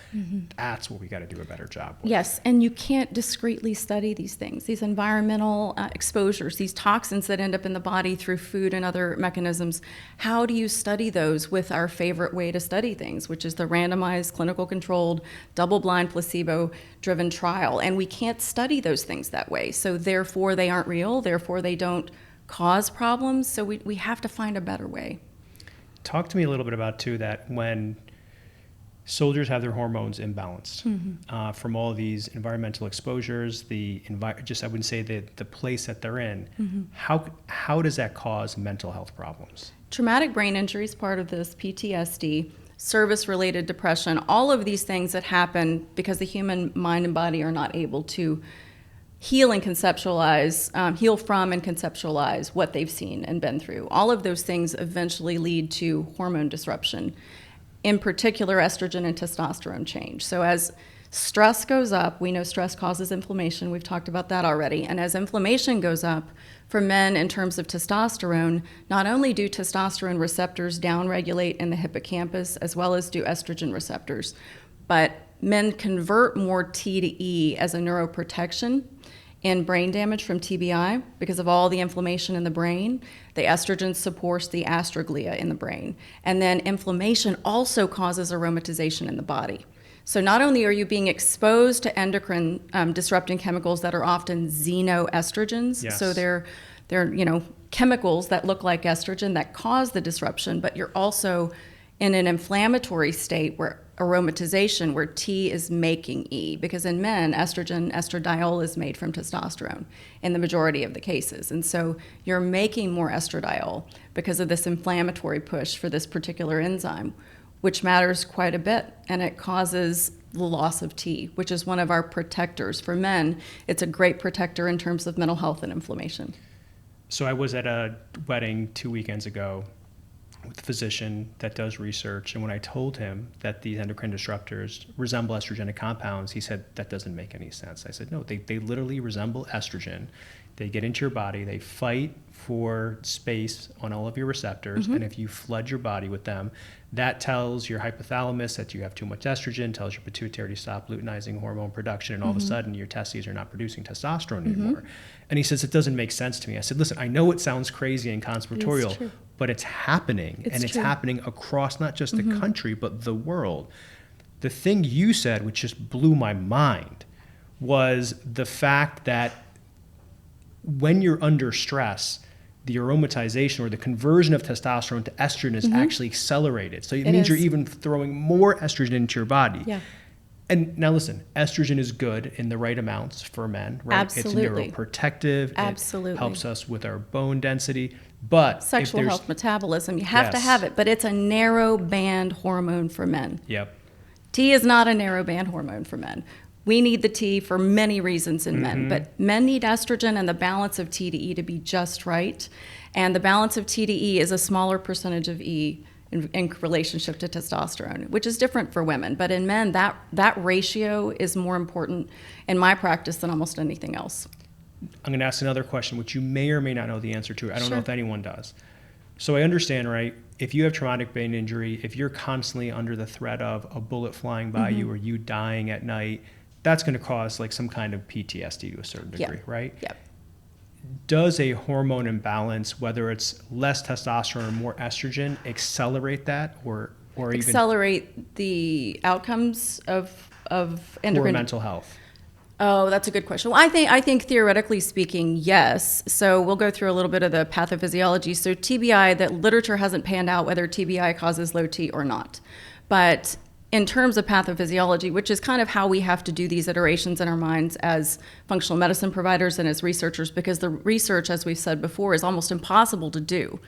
That's what we got to do a better job with. Yes, and you can't discreetly study these things, these environmental exposures, these toxins that end up in the body through food and other mechanisms. How do you study those with our favorite way to study things, which is the randomized, clinical controlled, double-blind, placebo-driven trial? And we can't study those things that way. So therefore they aren't real, therefore they don't cause problems. So we have to find a better way. Talk to me a little bit about too that when soldiers have their hormones imbalanced from all of these environmental exposures, I wouldn't say the place that they're in, how does that cause mental health problems? Traumatic brain injury is part of this, PTSD, service-related depression, all of these things that happen because the human mind and body are not able to heal from and conceptualize what they've seen and been through. All of those things eventually lead to hormone disruption, in particular estrogen and testosterone change. So as stress goes up, we know stress causes inflammation. We've talked about that already. And as inflammation goes up for men in terms of testosterone, not only do testosterone receptors downregulate in the hippocampus as well as do estrogen receptors, but men convert more T to E as a neuroprotection in brain damage from TBI because of all the inflammation in the brain. The estrogen supports the astroglia in the brain. And then inflammation also causes aromatization in the body. So not only are you being exposed to endocrine disrupting chemicals that are often xenoestrogens, so they're chemicals that look like estrogen that cause the disruption, but you're also in an inflammatory state where aromatization, where T is making E, because in men, estradiol is made from testosterone in the majority of the cases. And so you're making more estradiol because of this inflammatory push for this particular enzyme, which matters quite a bit, and it causes the loss of T, which is one of our protectors. For men, it's a great protector in terms of mental health and inflammation. So I was at a wedding 2 weekends ago with a physician that does research, and when I told him that these endocrine disruptors resemble estrogenic compounds, he said, that doesn't make any sense. I said, no, they literally resemble estrogen. They get into your body, they fight for space on all of your receptors, and if you flood your body with them, that tells your hypothalamus that you have too much estrogen, tells your pituitary to stop luteinizing hormone production, and all of a sudden your testes are not producing testosterone anymore. And he says, it doesn't make sense to me. I said, listen, I know it sounds crazy and conspiratorial, but it's happening. It's and it's true. happening across not just the country, but the world. The thing you said, which just blew my mind, was the fact that when you're under stress, the aromatization or the conversion of testosterone to estrogen is actually accelerated. So it means you're even throwing more estrogen into your body. Yeah. And now listen, estrogen is good in the right amounts for men, right? Absolutely. It's neuroprotective. Absolutely. It helps us with our bone density. But Sexual if health, metabolism, you have to have it, but it's a narrow band hormone for men. Yep. T is not a narrow band hormone for men. We need the T for many reasons in men, but men need estrogen and the balance of T to E to be just right. And the balance of T to E is a smaller percentage of E in relationship to testosterone, which is different for women. But in men, that ratio is more important in my practice than almost anything else. I'm going to ask another question, which you may or may not know the answer to. I don't know Sure. if anyone does. So I understand, right? If you have traumatic brain injury, if you're constantly under the threat of a bullet flying by you or you dying at night, that's going to cause like some kind of PTSD to a certain degree, right? Yep. Does a hormone imbalance, whether it's less testosterone or more estrogen, accelerate that or even Accelerate the outcomes of poor endocrine mental health? Oh, that's a good question. Well, I think theoretically speaking, yes. So we'll go through a little bit of the pathophysiology. So TBI, that literature hasn't panned out whether TBI causes low T or not. But in terms of pathophysiology, which is kind of how we have to do these iterations in our minds as functional medicine providers and as researchers, because the research, as we've said before, is almost impossible to do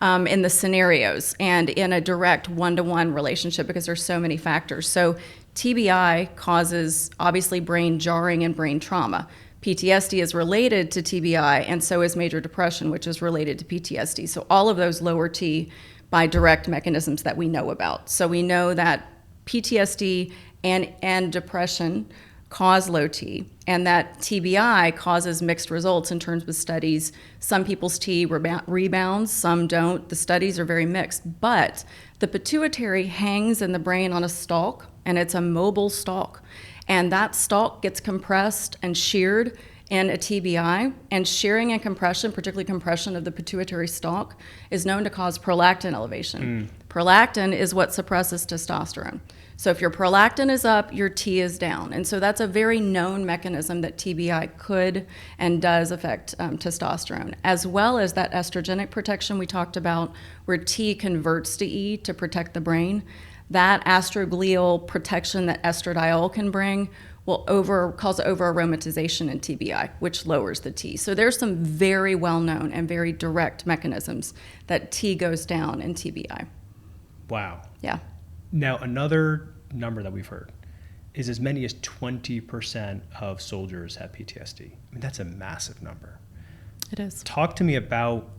in the scenarios and in a direct one-to-one relationship because there's so many factors. So TBI causes obviously brain jarring and brain trauma. PTSD is related to TBI, and so is major depression, which is related to PTSD. So all of those lower T by direct mechanisms that we know about. So we know that PTSD and depression cause low T, and that TBI causes mixed results in terms of studies. Some people's T rebounds, some don't. The studies are very mixed, but the pituitary hangs in the brain on a stalk, and it's a mobile stalk, and that stalk gets compressed and sheared in a TBI, and shearing and compression, particularly compression of the pituitary stalk, is known to cause prolactin elevation. Prolactin is what suppresses testosterone. So if your prolactin is up, your T is down. And so that's a very known mechanism that TBI could and does affect testosterone, as well as that estrogenic protection we talked about, where T converts to E to protect the brain. That astroglial protection that estradiol can bring will cause over-aromatization in TBI, which lowers the T. So there's some very well-known and very direct mechanisms that T goes down in TBI. Wow. Yeah. Now, another number that we've heard is as many as 20% of soldiers have PTSD. I mean, that's a massive number. It is. Talk to me about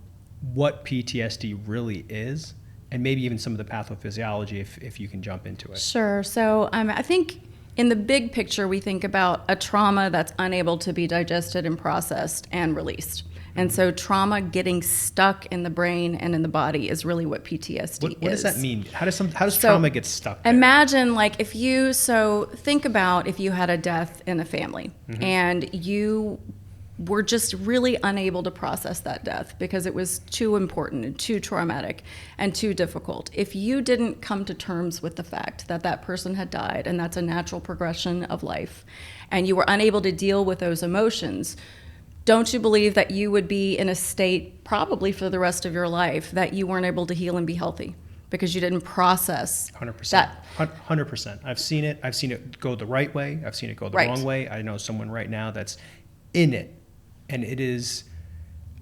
what PTSD really is, and maybe even some of the pathophysiology, if you can jump into it. Sure. So I think in the big picture, we think about a trauma that's unable to be digested and processed and released. And so trauma getting stuck in the brain and in the body is really what PTSD is. What does that mean? How does trauma get stuck there? Imagine think about if you had a death in a family and you were just really unable to process that death because it was too important and too traumatic and too difficult. If you didn't come to terms with the fact that that person had died, and that's a natural progression of life, and you were unable to deal with those emotions, don't you believe that you would be in a state probably for the rest of your life that you weren't able to heal and be healthy because you didn't process 100%. that? 100%. I've seen it go the right way. I've seen it go the wrong way. I know someone right now that's in it. And it is,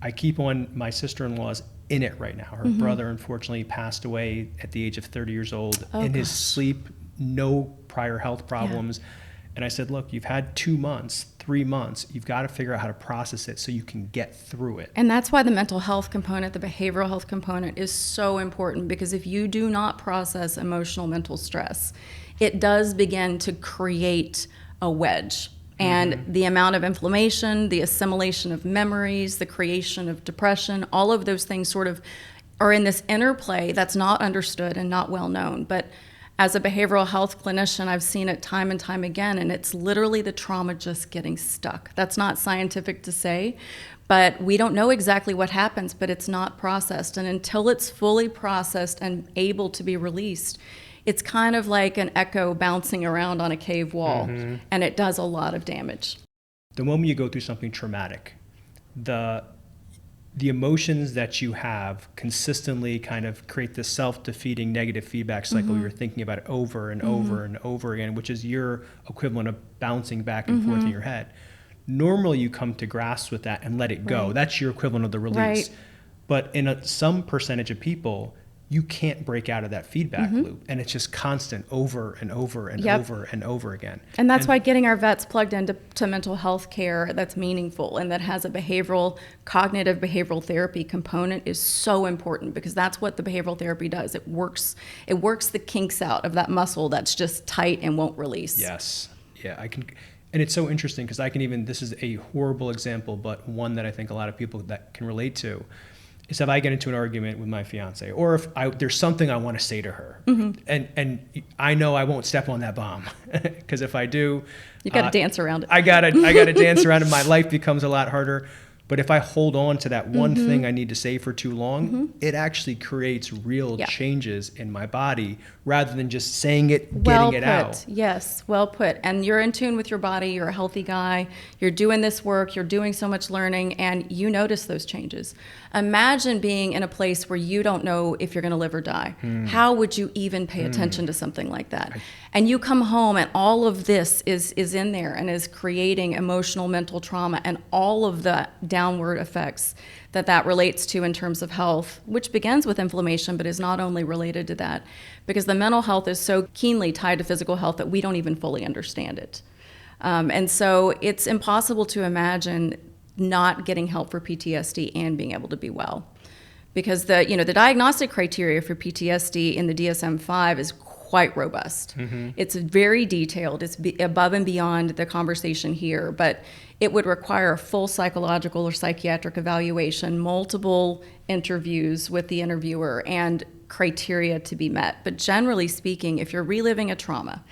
my sister-in-law's in it right now. Her brother, unfortunately, passed away at the age of 30 years old in his sleep, no prior health problems. Yeah. And I said, look, you've had 2 months, 3 months. You've got to figure out how to process it so you can get through it. And that's why the mental health component, the behavioral health component is so important, because if you do not process emotional mental stress, it does begin to create a wedge. And the amount of inflammation, the assimilation of memories, the creation of depression, all of those things sort of are in this interplay that's not understood and not well known. But as a behavioral health clinician, I've seen it time and time again, and it's literally the trauma just getting stuck. That's not scientific to say, But we don't know exactly what happens, but it's not processed. And until it's fully processed and able to be released, it's kind of like an echo bouncing around on a cave wall, and it does a lot of damage. The moment you go through something traumatic, the emotions that you have consistently kind of create this self-defeating negative feedback cycle. You're thinking about it over and over and over again, which is your equivalent of bouncing back and forth in your head. Normally you come to grasp with that and let it go. That's your equivalent of the release. But in some percentage of people, you can't break out of that feedback loop. And it's just constant over and over and over and over again. And that's why getting our vets plugged into mental health care that's meaningful and that has a cognitive behavioral therapy component is so important, because that's what the behavioral therapy does. It works the kinks out of that muscle that's just tight and won't release. Yes. Yeah, I can. And it's so interesting because this is a horrible example, but one that I think a lot of people that can relate to, is if I get into an argument with my fiance, or if there's something I want to say to her, and I know I won't step on that bomb, because if I do, you got to dance around it. I gotta dance around it. My life becomes a lot harder. But if I hold on to that one thing I need to say for too long, it actually creates real changes in my body, rather than just saying it, getting it out. Yes, well put. And you're in tune with your body. You're a healthy guy. You're doing this work. You're doing so much learning, and you notice those changes. Imagine being in a place where you don't know if you're going to live or die. How would you even pay attention to something like that? And you come home and all of this is in there and is creating emotional, mental trauma and all of the downward effects that relates to in terms of health, which begins with inflammation, but is not only related to that, because the mental health is so keenly tied to physical health that we don't even fully understand it. And so it's impossible to imagine not getting help for PTSD and being able to be well. Because the diagnostic criteria for PTSD in the DSM-5 is quite robust. It's very detailed. It's above and beyond the conversation here, but it would require a full psychological or psychiatric evaluation, multiple interviews with the interviewer, and criteria to be met. But generally speaking, if you're reliving a trauma,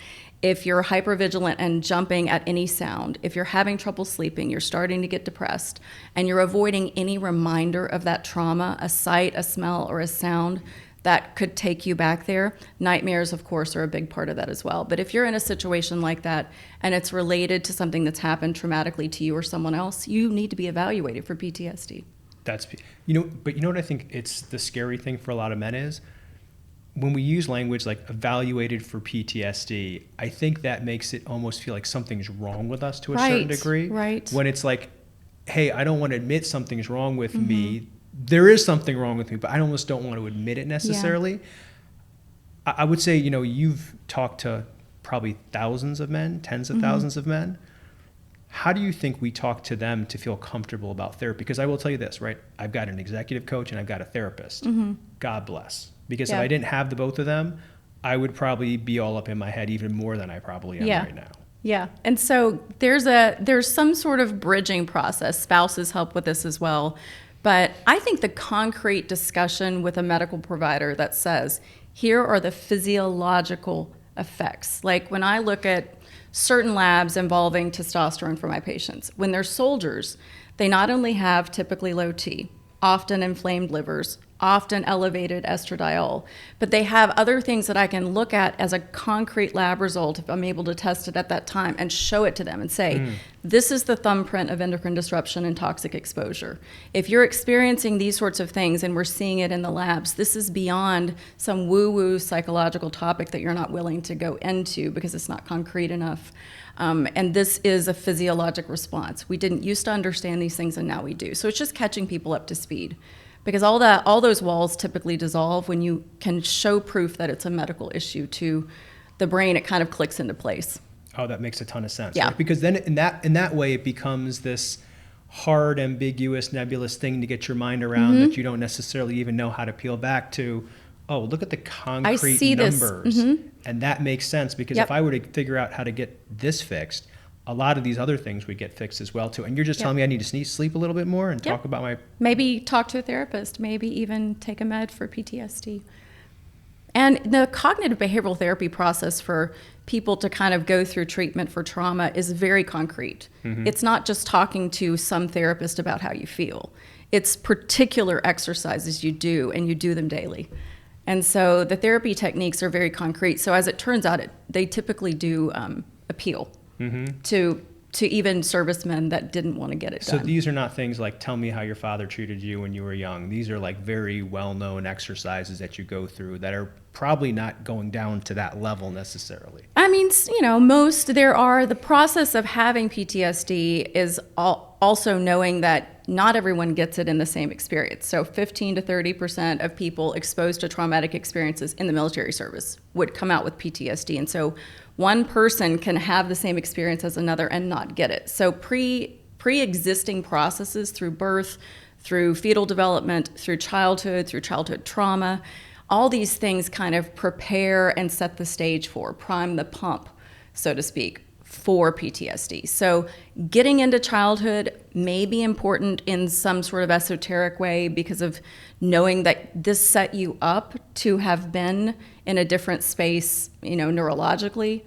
if you're hypervigilant and jumping at any sound, if you're having trouble sleeping, you're starting to get depressed, and you're avoiding any reminder of that trauma, a sight, a smell, or a sound that could take you back there. Nightmares, of course, are a big part of that as well. But if you're in a situation like that and it's related to something that's happened traumatically to you or someone else, you need to be evaluated for PTSD. But you know what I think it's the scary thing for a lot of men is, when we use language like evaluated for PTSD, I think that makes it almost feel like something's wrong with us to a certain degree. Right. When it's like, hey, I don't want to admit something's wrong with me. There is something wrong with me, but I almost don't want to admit it necessarily. Yeah. I would say, you've talked to probably thousands of men, tens of thousands of men. How do you think we talk to them to feel comfortable about therapy? Because I will tell you this, right? I've got an executive coach and I've got a therapist. God bless. Because if I didn't have the both of them, I would probably be all up in my head even more than I probably am right now. Yeah. And so there's some sort of bridging process. Spouses help with this as well. But I think the concrete discussion with a medical provider that says, here are the physiological effects. Like when I look at certain labs involving testosterone for my patients, when they're soldiers, they not only have typically low T, often inflamed livers, often elevated estradiol, but they have other things that I can look at as a concrete lab result if I'm able to test it at that time and show it to them and say, this is the thumbprint of endocrine disruption and toxic exposure. If you're experiencing these sorts of things and we're seeing it in the labs, this is beyond some woo-woo psychological topic that you're not willing to go into because it's not concrete enough. And this is a physiologic response. We didn't used to understand these things and now we do. So it's just catching people up to speed. Because all those walls typically dissolve when you can show proof that it's a medical issue to the brain. It kind of clicks into place. Oh, that makes a ton of sense. Yeah. Right? Because then in that way, it becomes this hard, ambiguous, nebulous thing to get your mind around that you don't necessarily even know how to peel back to. Oh, look at the concrete numbers. And that makes sense because if I were to figure out how to get this fixed, a lot of these other things would get fixed as well too. And you're just telling me I need to sleep a little bit more and talk about my... Maybe talk to a therapist, maybe even take a med for PTSD. And the cognitive behavioral therapy process for people to kind of go through treatment for trauma is very concrete. It's not just talking to some therapist about how you feel. It's particular exercises you do, and you do them daily. And so the therapy techniques are very concrete. So as it turns out, they typically do appeal to even servicemen that didn't want to get it done. So these are not things like, tell me how your father treated you when you were young. These are like very well-known exercises that you go through that are probably not going down to that level necessarily. I mean, the process of having PTSD is also knowing that not everyone gets it in the same experience. So 15 to 30% of people exposed to traumatic experiences in the military service would come out with PTSD. And so one person can have the same experience as another and not get it. So pre-existing processes through birth, through fetal development, through childhood trauma, all these things kind of prepare and set the stage for, prime the pump, so to speak, for PTSD. So getting into childhood may be important in some sort of esoteric way because of knowing that this set you up to have been in a different space, neurologically,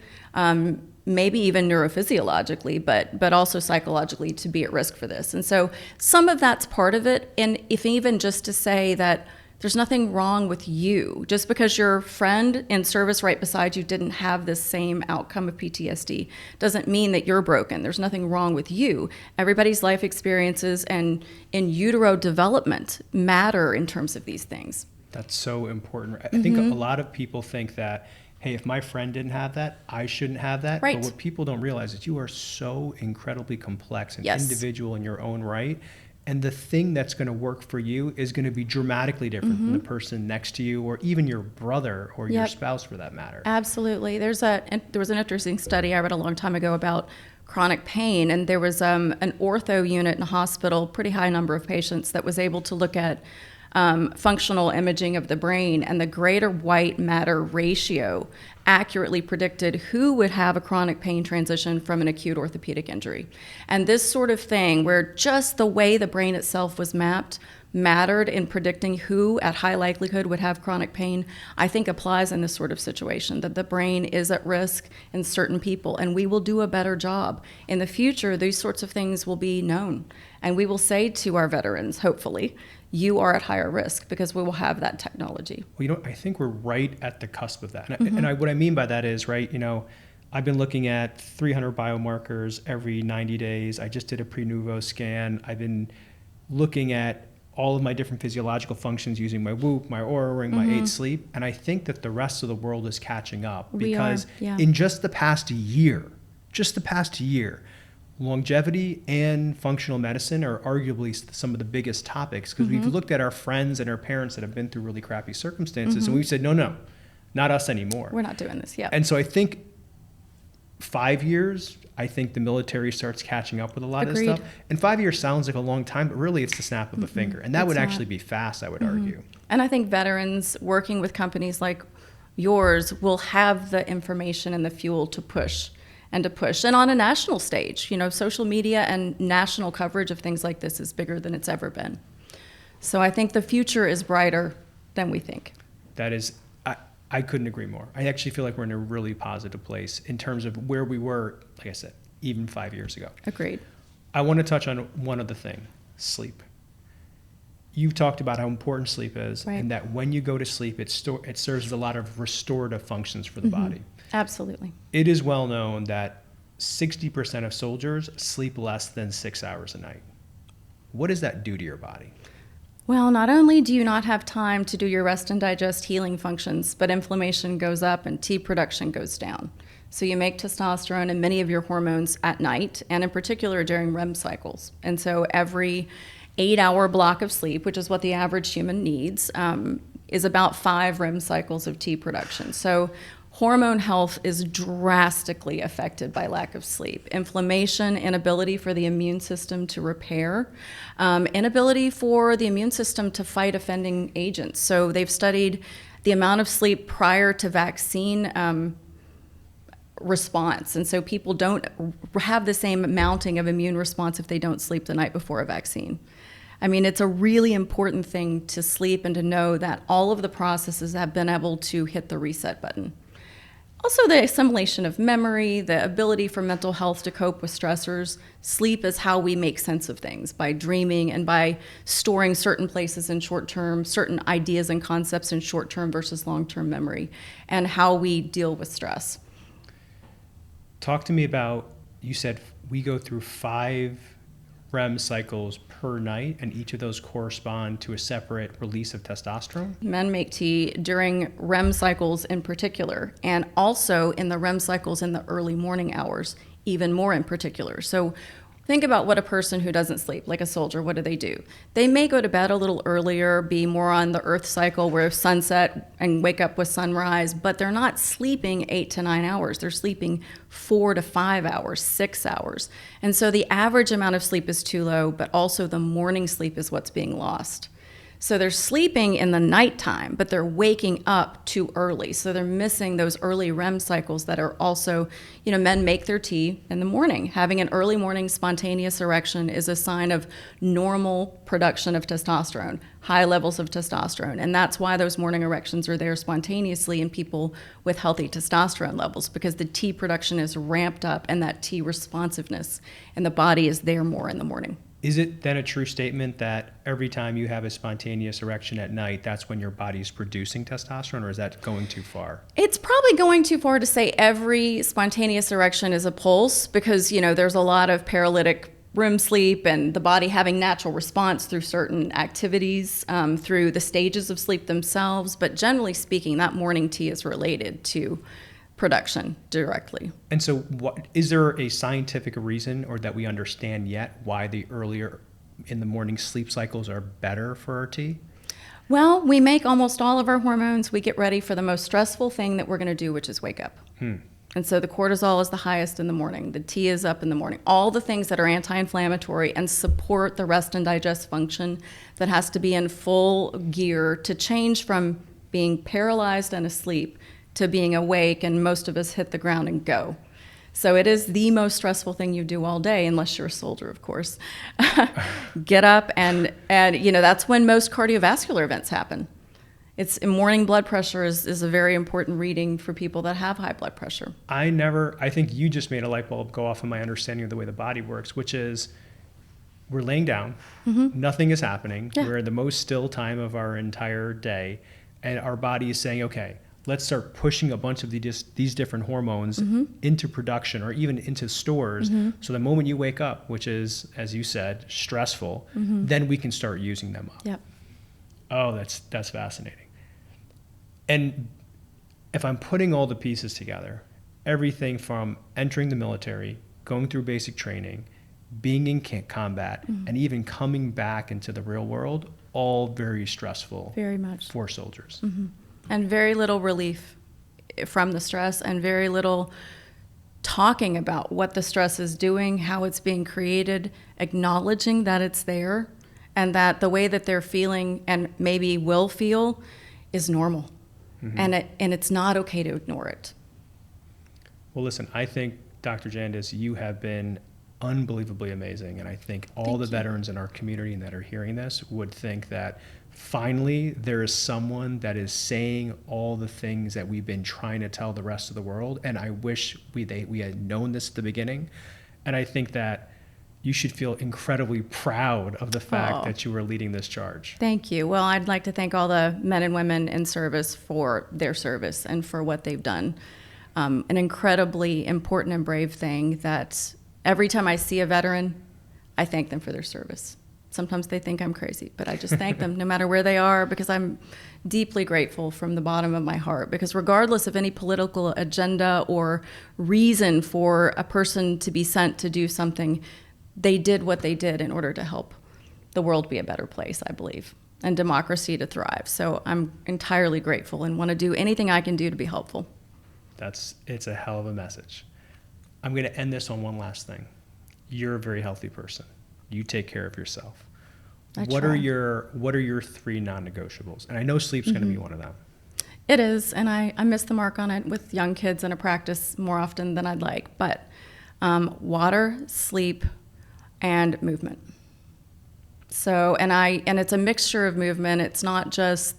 maybe even neurophysiologically, but also psychologically to be at risk for this. And so some of that's part of it. And if even just to say that there's nothing wrong with you. Just because your friend in service right beside you didn't have this same outcome of PTSD doesn't mean that you're broken. There's nothing wrong with you. Everybody's life experiences and in utero development matter in terms of these things. That's so important. I think a lot of people think that, hey, if my friend didn't have that, I shouldn't have that. Right. But what people don't realize is you are so incredibly complex and individual in your own right. And the thing that's going to work for you is going to be dramatically different from the person next to you, or even your brother or your spouse for that matter. Absolutely. There was an interesting study I read a long time ago about chronic pain, and there was an ortho unit in a hospital, pretty high number of patients, that was able to look at functional imaging of the brain, and the greater white matter ratio accurately predicted who would have a chronic pain transition from an acute orthopedic injury. And this sort of thing, where just the way the brain itself was mapped mattered in predicting who at high likelihood would have chronic pain, I think applies in this sort of situation, that the brain is at risk in certain people, and we will do a better job. In the future, these sorts of things will be known, and we will say to our veterans, hopefully, you are at higher risk because we will have that technology. Well, I think we're right at the cusp of that. And what I mean by that is, right, I've been looking at 300 biomarkers every 90 days. I just did a pre-nuvo scan. I've been looking at all of my different physiological functions using my Whoop, my Oura Ring, my 8 Sleep. And I think that the rest of the world is catching up because in just the past year, longevity and functional medicine are arguably some of the biggest topics because we've looked at our friends and our parents that have been through really crappy circumstances and we've said, no, not us anymore. We're not doing this, And so I think 5 years, I think the military starts catching up with a lot of this stuff. And 5 years sounds like a long time, but really it's the snap of a finger. And that would actually be fast, I would argue. And I think veterans working with companies like yours will have the information and the fuel to push. And on a national stage, social media and national coverage of things like this is bigger than it's ever been. So I think the future is brighter than we think. That is, I couldn't agree more. I actually feel like we're in a really positive place in terms of where we were, like I said, even 5 years ago. Agreed. I want to touch on one other thing, sleep. You've talked about how important sleep is and that when you go to sleep, it serves a lot of restorative functions for the body. Absolutely. It is well known that 60% of soldiers sleep less than 6 hours a night. What does that do to your body? Well, not only do you not have time to do your rest and digest healing functions, but inflammation goes up and T production goes down. So you make testosterone and many of your hormones at night, and in particular during REM cycles. And so every 8-hour block of sleep, which is what the average human needs, is about 5 REM cycles of T production. So hormone health is drastically affected by lack of sleep. Inflammation, inability for the immune system to repair, inability for the immune system to fight offending agents. So they've studied the amount of sleep prior to vaccine response. And so people don't have the same mounting of immune response if they don't sleep the night before a vaccine. I mean, it's a really important thing to sleep and to know that all of the processes have been able to hit the reset button. Also, the assimilation of memory, the ability for mental health to cope with stressors. Sleep is how we make sense of things, by dreaming and by storing certain places in short term, certain ideas and concepts in short term versus long term memory, and how we deal with stress. Talk to me about, you said we go through 5 REM cycles per night, and each of those correspond to a separate release of testosterone? Men make tea during REM cycles in particular, and also in the REM cycles in the early morning hours, even more in particular. So think about what a person who doesn't sleep, like a soldier, what do? They may go to bed a little earlier, be more on the earth cycle where sunset and wake up with sunrise, but they're not sleeping 8 to 9 hours. They're sleeping 4 to 5 hours, 6 hours. And so the average amount of sleep is too low, but also the morning sleep is what's being lost. So they're sleeping in the nighttime, but they're waking up too early. So they're missing those early REM cycles that are also, men make their tea in the morning. Having an early morning spontaneous erection is a sign of normal production of testosterone, high levels of testosterone. And that's why those morning erections are there spontaneously in people with healthy testosterone levels, because the T production is ramped up and that T responsiveness and the body is there more in the morning. Is it then a true statement that every time you have a spontaneous erection at night, that's when your body's producing testosterone, or is that going too far? It's probably going too far to say every spontaneous erection is a pulse, because, there's a lot of paralytic REM sleep and the body having natural response through certain activities, through the stages of sleep themselves. But generally speaking, that morning tea is related to production directly. And so is there a scientific reason, or that we understand yet, why the earlier in the morning sleep cycles are better for our tea? Well, we make almost all of our hormones. We get ready for the most stressful thing that we're going to do, which is wake up. And so the cortisol is the highest in the morning. The T is up in the morning. All the things that are anti-inflammatory and support the rest and digest function that has to be in full gear to change from being paralyzed and asleep to being awake, and most of us hit the ground and go. So it is the most stressful thing you do all day, unless you're a soldier, of course. Get up, and that's when most cardiovascular events happen. Morning blood pressure is a very important reading for people that have high blood pressure. I think you just made a light bulb go off in my understanding of the way the body works, which is we're laying down, nothing is happening, we're in the most still time of our entire day, and our body is saying, okay, let's start pushing a bunch of these different hormones into production, or even into stores. So the moment you wake up, which is, as you said, stressful, then we can start using them up. Yep. Oh, that's fascinating. And if I'm putting all the pieces together, everything from entering the military, going through basic training, being in combat, and even coming back into the real world, all very stressful. Very much. For soldiers. And very little relief from the stress, and very little talking about what the stress is doing, how it's being created, acknowledging that it's there, and that the way that they're feeling and maybe will feel is normal. And it's not okay to ignore it. Well, listen, I think, Dr. Jandes, you have been unbelievably amazing, and I think all the veterans in our community that are hearing this would think that finally there is someone that is saying all the things that we've been trying to tell the rest of the world, and I wish we had known this at the beginning. And I think that you should feel incredibly proud of the fact that you were leading this charge. Thank you. Well, I'd like to thank all the men and women in service for their service and for what they've done. An incredibly important and brave thing that every time I see a veteran, I thank them for their service. Sometimes they think I'm crazy, but I just thank them no matter where they are, because I'm deeply grateful from the bottom of my heart. Because regardless of any political agenda or reason for a person to be sent to do something, they did what they did in order to help the world be a better place, I believe, and democracy to thrive. So I'm entirely grateful and want to do anything I can do to be helpful. It's a hell of a message. I'm going to end this on one last thing. You're a very healthy person. You take care of yourself. What are your 3 non-negotiables? And I know sleep's going to be one of them. It is, and I miss the mark on it with young kids in a practice more often than I'd like. But water, sleep, and movement. So, and it's a mixture of movement. It's not just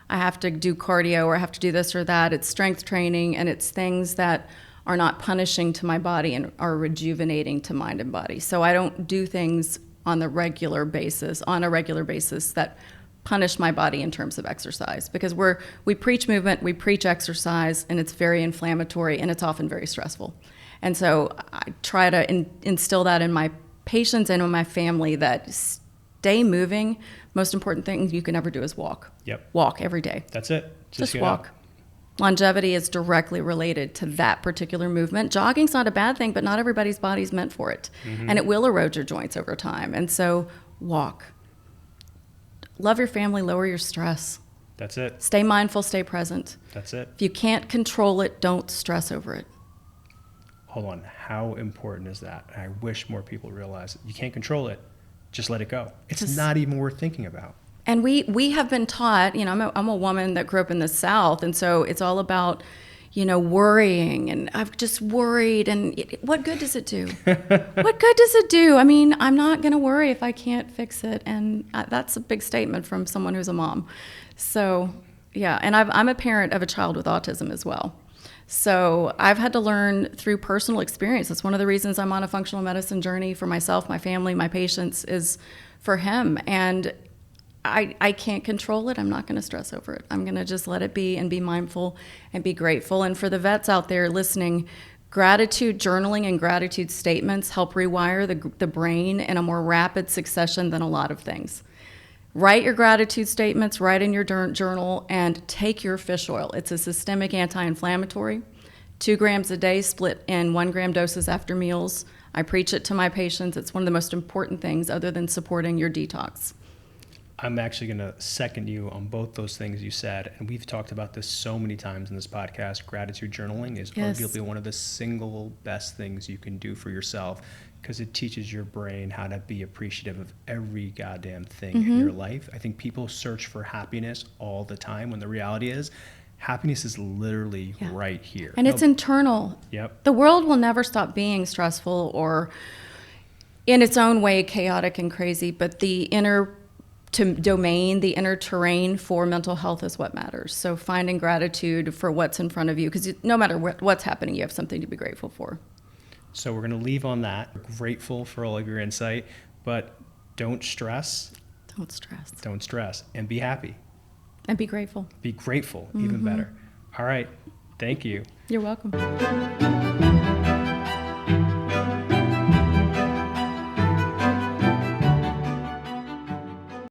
I have to do cardio or I have to do this or that. It's strength training, and it's things that are not punishing to my body and are rejuvenating to mind and body. So I don't do things on a regular basis that punish my body in terms of exercise, because we preach movement, we preach exercise, and it's very inflammatory and it's often very stressful. And so I try to instill that in my patients and in my family, that stay moving. Most important thing you can ever do is walk. Yep. Walk every day. That's it. Just walk. Longevity is directly related to that particular movement. Jogging's not a bad thing, but not everybody's body's meant for it. And it will erode your joints over time. And so walk. Love your family, lower your stress. That's it. Stay mindful, stay present. That's it. If you can't control it, don't stress over it. Hold on. How important is that? I wish more people realize it. You can't control it. Just let it go. It's not even worth thinking about. And we have been taught, I'm a woman that grew up in the South, and so it's all about, worrying, and I've just worried, and what good does it do? What good does it do? I mean, I'm not going to worry if I can't fix it, and that's a big statement from someone who's a mom. So, yeah, and I'm a parent of a child with autism as well. So I've had to learn through personal experience. That's one of the reasons I'm on a functional medicine journey for myself, my family, my patients, is for him. And I can't control it. I'm not going to stress over it. I'm going to just let it be and be mindful and be grateful. And for the vets out there listening, gratitude journaling and gratitude statements help rewire the brain in a more rapid succession than a lot of things. Write your gratitude statements, write in your journal, and take your fish oil. It's a systemic anti-inflammatory. 2 grams a day, split in 1 gram doses after meals. I preach it to my patients. It's one of the most important things other than supporting your detox. I'm actually going to second you on both those things you said. And we've talked about this so many times in this podcast. Gratitude journaling is arguably one of the single best things you can do for yourself, because it teaches your brain how to be appreciative of every goddamn thing in your life. I think people search for happiness all the time when the reality is happiness is literally right here. And it's internal. Yep. The world will never stop being stressful or in its own way chaotic and crazy, but the inner domain, the inner terrain for mental health is what matters. So finding gratitude for what's in front of you, because no matter what's happening, you have something to be grateful for. So we're going to leave on that. We're grateful for all of your insight, but don't stress. Don't stress. Don't stress. And be happy. And be grateful. Be grateful, even better. All right. Thank you. You're welcome.